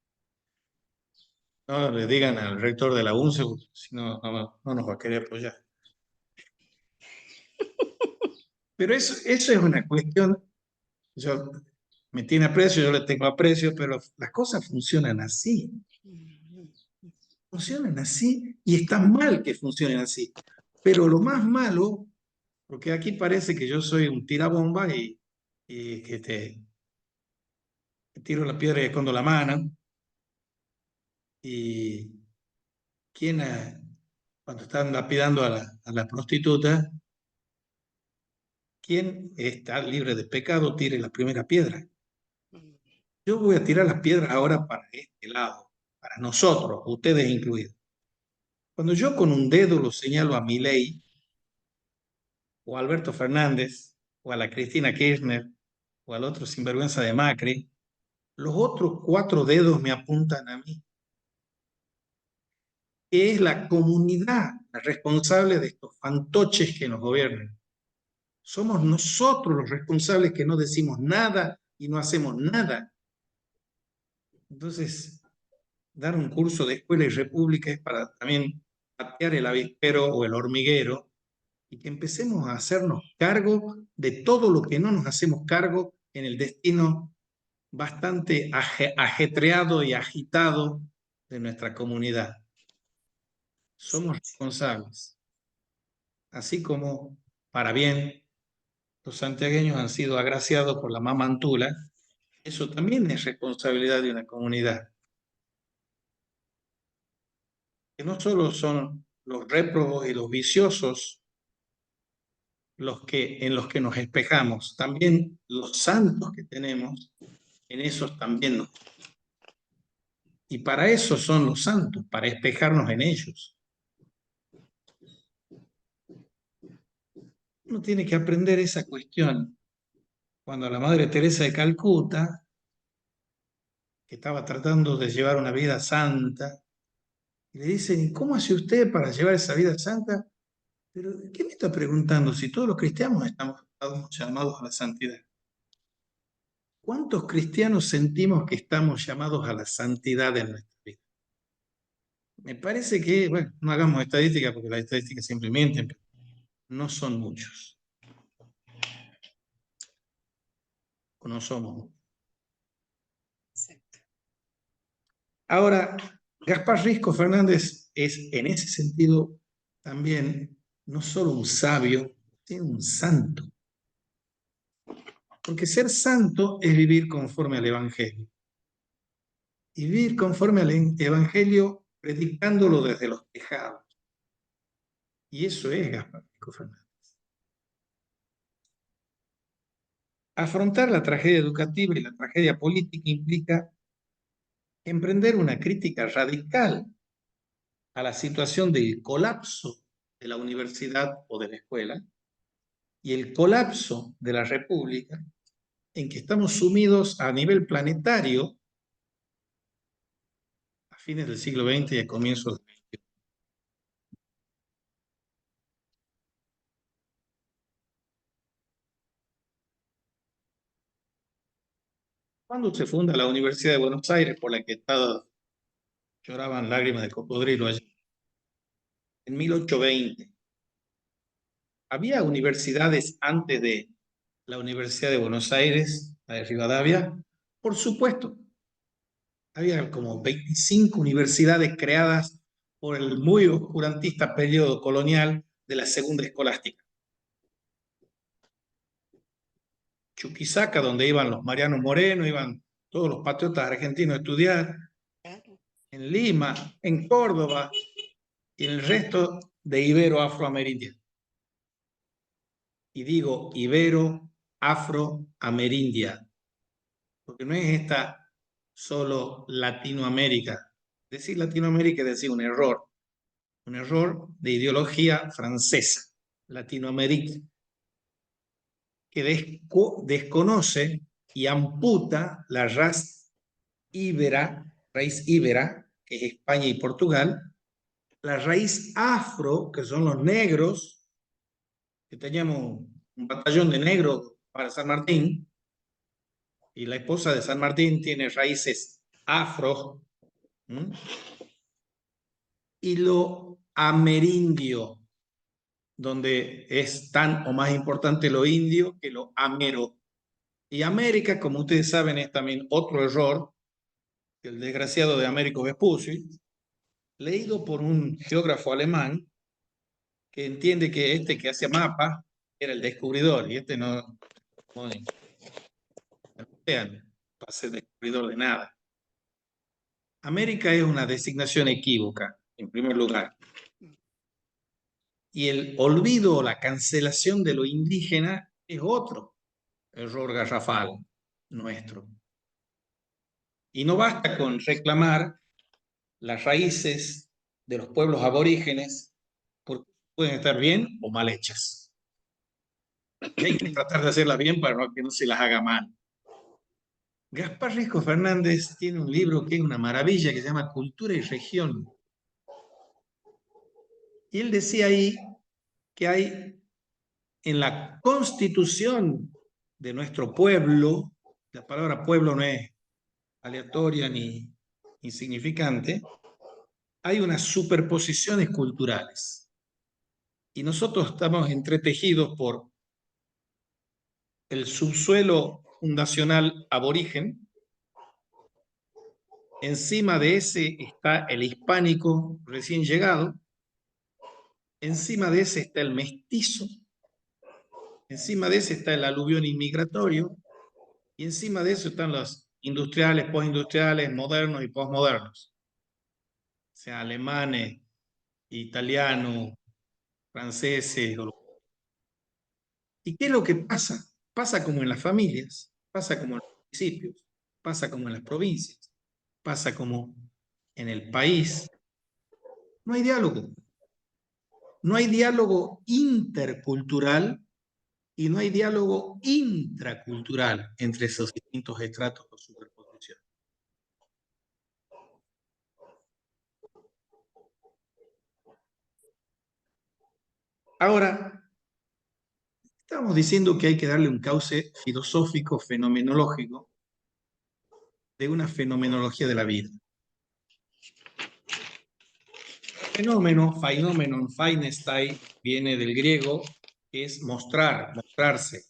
No le digan al rector de la UNCE, si no, no nos va a querer apoyar. Pero eso es una cuestión, yo me tiene aprecio, yo le tengo aprecio, pero las cosas funcionan así. Funcionan así y está mal que funcionen así. Pero lo más malo, porque aquí parece que yo soy un tirabomba y que tiro la piedra y escondo la mano. Y quien cuando están lapidando a la prostituta, quien está libre de pecado, tire la primera piedra. Yo voy a tirar las piedras ahora para este lado, para nosotros, ustedes incluidos. Cuando yo con un dedo lo señalo a Milei, o a Alberto Fernández, o a la Cristina Kirchner, o al otro sinvergüenza de Macri, los otros 4 dedos me apuntan a mí. Que es la comunidad la responsable de estos fantoches que nos gobiernan. Somos nosotros los responsables que no decimos nada y no hacemos nada. Entonces, dar un curso de escuela y república es para también patear el avispero o el hormiguero y que empecemos a hacernos cargo de todo lo que no nos hacemos cargo en el destino bastante ajetreado y agitado de nuestra comunidad. Somos responsables. Así como, para bien, los santiagueños han sido agraciados por la mamantula, eso también es responsabilidad de una comunidad. Que no solo son los réprobos y los viciosos en los que nos espejamos, también los santos que tenemos, en esos también nos. Y para eso son los santos, para espejarnos en ellos. Uno tiene que aprender esa cuestión. Cuando la Madre Teresa de Calcuta, que estaba tratando de llevar una vida santa, y le dicen, ¿y cómo hace usted para llevar esa vida santa? Pero, ¿qué me está preguntando? Si todos los cristianos estamos llamados a la santidad. ¿Cuántos cristianos sentimos que estamos llamados a la santidad en nuestra vida? Me parece que, bueno, no hagamos estadística porque las estadísticas siempre mienten, pero no son muchos. O no somos. Ahora, Gaspar Risco Fernández es, en ese sentido, también no solo un sabio, sino un santo. Porque ser santo es vivir conforme al Evangelio. Y vivir conforme al Evangelio predicándolo desde los tejados. Y eso es Gaspar Risco Fernández. Afrontar la tragedia educativa y la tragedia política implica emprender una crítica radical a la situación del colapso de la universidad o de la escuela y el colapso de la república en que estamos sumidos a nivel planetario a fines del siglo XX y a comienzos del XXI. ¿Cuándo se funda la Universidad de Buenos Aires, por la que todos lloraban lágrimas de cocodrilo allí? En 1820. ¿Había universidades antes de la Universidad de Buenos Aires, la de Rivadavia? Por supuesto. Había como 25 universidades creadas por el muy oscurantista periodo colonial de la Segunda Escolástica. Chuquisaca, donde iban los Mariano Moreno, iban todos los patriotas argentinos a estudiar, en Lima, en Córdoba y en el resto de Ibero-Afroamerindia. Y digo Ibero-Afroamerindia, porque no es esta solo Latinoamérica. Decir Latinoamérica es decir un error de ideología francesa, Latinoamérica, que desconoce y amputa la raíz íbera, que es España y Portugal, la raíz afro, que son los negros, que teníamos un batallón de negros para San Martín, y la esposa de San Martín tiene raíces afro, y lo amerindio, donde es tan o más importante lo indio que lo amero. Y América, como ustedes saben, es también otro error, el desgraciado de Américo Vespucci, leído por un geógrafo alemán que entiende que este que hacía mapa era el descubridor, y este no va a ser descubridor de nada. América es una designación equívoca, en primer lugar. Y el olvido o la cancelación de lo indígena es otro error garrafal nuestro. Y no basta con reclamar las raíces de los pueblos aborígenes, porque pueden estar bien o mal hechas. Y hay que tratar de hacerlas bien para que no se las haga mal. Gaspar Riesco Fernández tiene un libro que es una maravilla, que se llama Cultura y Región. Y él decía ahí que hay en la constitución de nuestro pueblo, la palabra pueblo no es aleatoria ni insignificante, hay unas superposiciones culturales. Y nosotros estamos entretejidos por el subsuelo fundacional aborigen. Encima de ese está el hispánico recién llegado. Encima de ese está el mestizo. Encima de ese está el aluvión inmigratorio. Y encima de eso están los industriales, postindustriales, modernos y posmodernos. O sea, alemanes, italianos, franceses. ¿Y qué es lo que pasa? Pasa como en las familias, pasa como en los municipios, pasa como en las provincias, pasa como en el país. No hay diálogo. No hay diálogo intercultural y no hay diálogo intracultural entre esos distintos estratos de superposición. Ahora, estamos diciendo que hay que darle un cauce filosófico, fenomenológico, de una fenomenología de la vida. Fenómeno, phenomenon, phainestai, viene del griego, que es mostrar, mostrarse.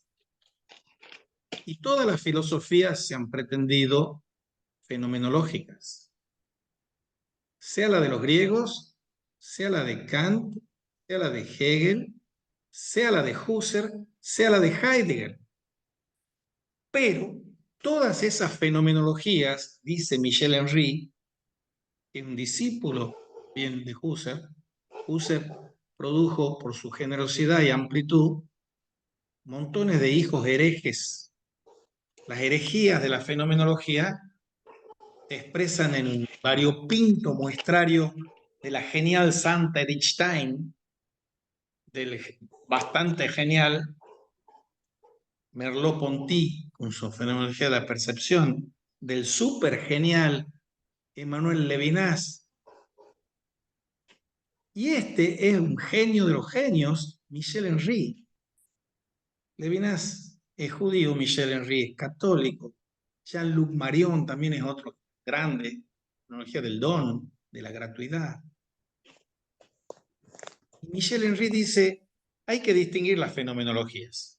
Y todas las filosofías se han pretendido fenomenológicas. Sea la de los griegos, sea la de Kant, sea la de Hegel, sea la de Husserl, sea la de Heidegger. Pero todas esas fenomenologías, dice Michel Henry, que es un discípulo bien de Husserl, Husserl produjo por su generosidad y amplitud montones de hijos herejes. Las herejías de la fenomenología se expresan en un variopinto muestrario de la genial Santa Edith Stein, del bastante genial Merleau-Ponty, con su fenomenología de la percepción, del súper genial Emmanuel Levinas. Y este es un genio de los genios, Michel Henry. Levinas es judío, Michel Henry es católico. Jean-Luc Marion también es otro grande, fenomenología del don, de la gratuidad. Michel Henry dice, hay que distinguir las fenomenologías.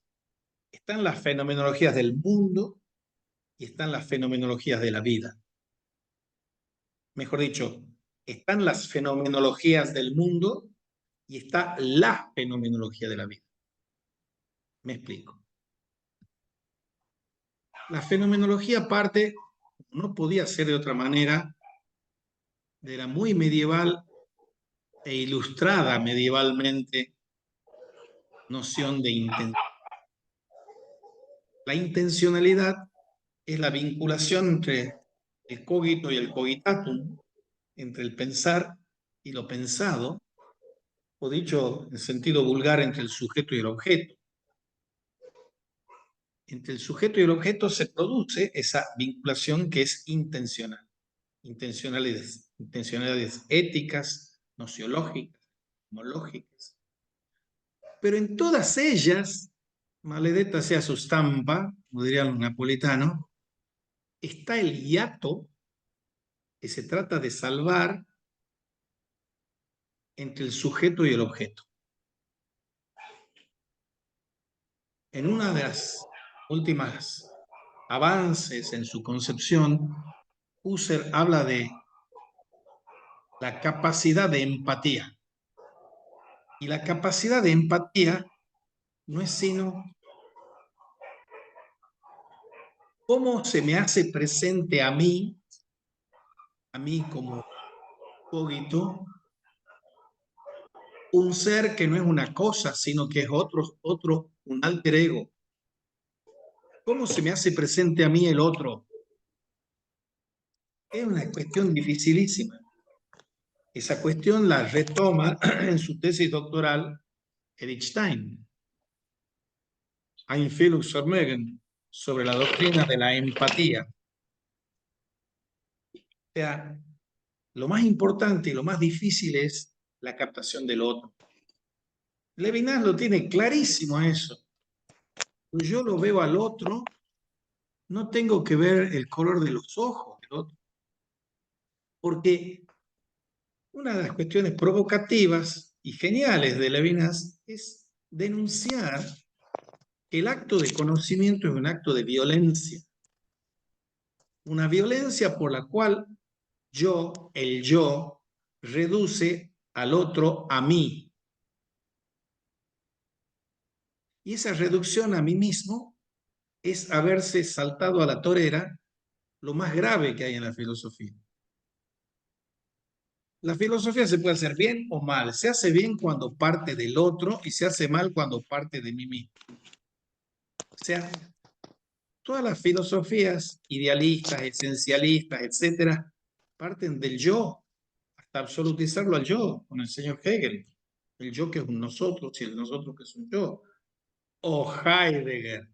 Están las fenomenologías del mundo y están las fenomenologías de la vida. Mejor dicho, están las fenomenologías del mundo y está la fenomenología de la vida. Me explico. La fenomenología parte, no podía ser de otra manera, de la muy medieval e ilustrada medievalmente noción de intención. La intencionalidad es la vinculación entre el cogito y el cogitatum, entre el pensar y lo pensado, o dicho en sentido vulgar, entre el sujeto y el objeto. Entre el sujeto y el objeto se produce esa vinculación que es intencional. Intencionalidades éticas, nociológicas, homológicas. Pero en todas ellas, maledetta sea su stampa, como dirían los napolitanos, está el hiato que se trata de salvar entre el sujeto y el objeto. En una de las últimas avances en su concepción, Husserl habla de la capacidad de empatía. Y la capacidad de empatía no es sino cómo se me hace presente a mí como cogito, un ser que no es una cosa, sino que es otro, un alter ego. ¿Cómo se me hace presente a mí el otro? Es una cuestión dificilísima. Esa cuestión la retoma en su tesis doctoral Erich Stein, Einfühlungsvermögen, sobre la doctrina de la empatía. O sea, lo más importante y lo más difícil es la captación del otro. Levinas lo tiene clarísimo eso. Yo lo veo al otro, no tengo que ver el color de los ojos del otro. Porque una de las cuestiones provocativas y geniales de Levinas es denunciar que el acto de conocimiento es un acto de violencia. Una violencia por la cual el yo, reduce al otro a mí. Y esa reducción a mí mismo es haberse saltado a la torera lo más grave que hay en la filosofía. La filosofía se puede hacer bien o mal. Se hace bien cuando parte del otro y se hace mal cuando parte de mí mismo. O sea, todas las filosofías idealistas, esencialistas, etcétera, parten del yo, hasta absolutizarlo al yo, con el señor Hegel. El yo que es un nosotros y el nosotros que es un yo. O Heidegger,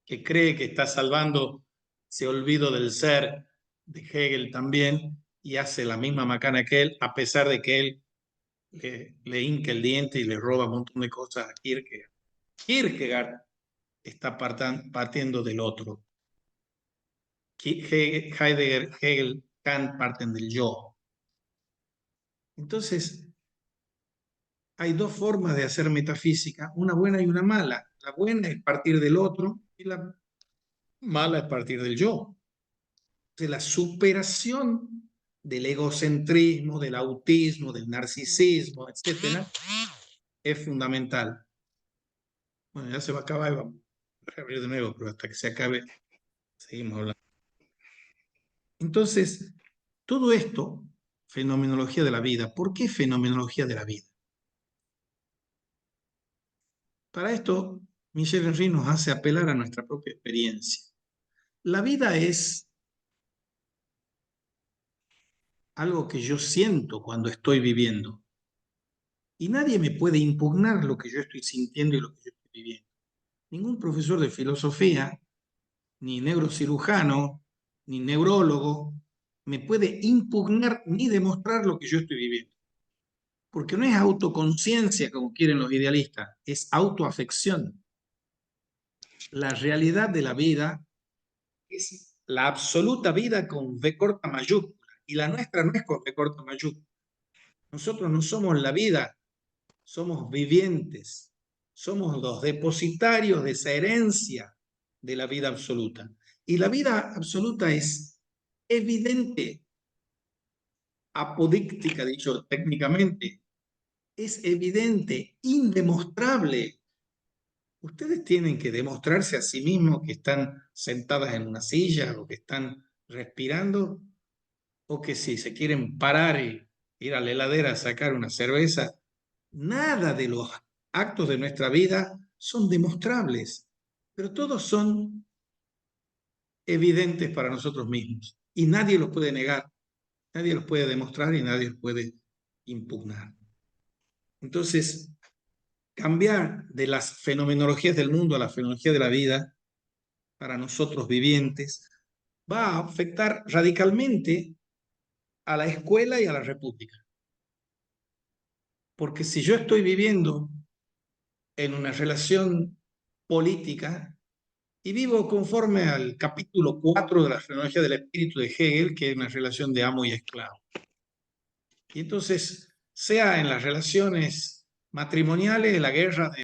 que cree que está salvando ese olvido del ser de Hegel también y hace la misma macana que él, a pesar de que él le hinca el diente y le roba un montón de cosas a Kierkegaard. Kierkegaard está partiendo del otro. Heidegger, Hegel, Kant parten del yo. Entonces, hay dos formas de hacer metafísica, una buena y una mala. La buena es partir del otro y la mala es partir del yo. Entonces, la superación del egocentrismo, del autismo, del narcisismo, etcétera, es fundamental. Bueno, ya se va a acabar y vamos a abrir de nuevo, pero hasta que se acabe, seguimos hablando. Entonces, todo esto, fenomenología de la vida. ¿Por qué fenomenología de la vida? Para esto, Michel Henry nos hace apelar a nuestra propia experiencia. La vida es algo que yo siento cuando estoy viviendo. Y nadie me puede impugnar lo que yo estoy sintiendo y lo que yo estoy viviendo. Ningún profesor de filosofía ni neurocirujano, ni neurólogo me puede impugnar ni demostrar lo que yo estoy viviendo. Porque no es autoconciencia como quieren los idealistas, es autoafección. La realidad de la vida es la absoluta vida con V corta mayúscula, y la nuestra no es con V corta mayúscula. Nosotros no somos la vida, somos vivientes, somos los depositarios de esa herencia de la vida absoluta. Y la vida absoluta es evidente, apodíctica, dicho técnicamente, es evidente, indemostrable. Ustedes tienen que demostrarse a sí mismos que están sentadas en una silla o que están respirando, o que si se quieren parar y ir a la heladera a sacar una cerveza. Nada de los actos de nuestra vida son demostrables, pero todos son evidentes para nosotros mismos y nadie los puede negar, nadie los puede demostrar y nadie los puede impugnar. Entonces, cambiar de las fenomenologías del mundo a la fenomenología de la vida, para nosotros vivientes, va a afectar radicalmente a la escuela y a la república. Porque si yo estoy viviendo en una relación política y vivo conforme al capítulo 4 de la fenomenología del espíritu de Hegel, que es una relación de amo y esclavo. Y entonces, sea en las relaciones matrimoniales, la guerra de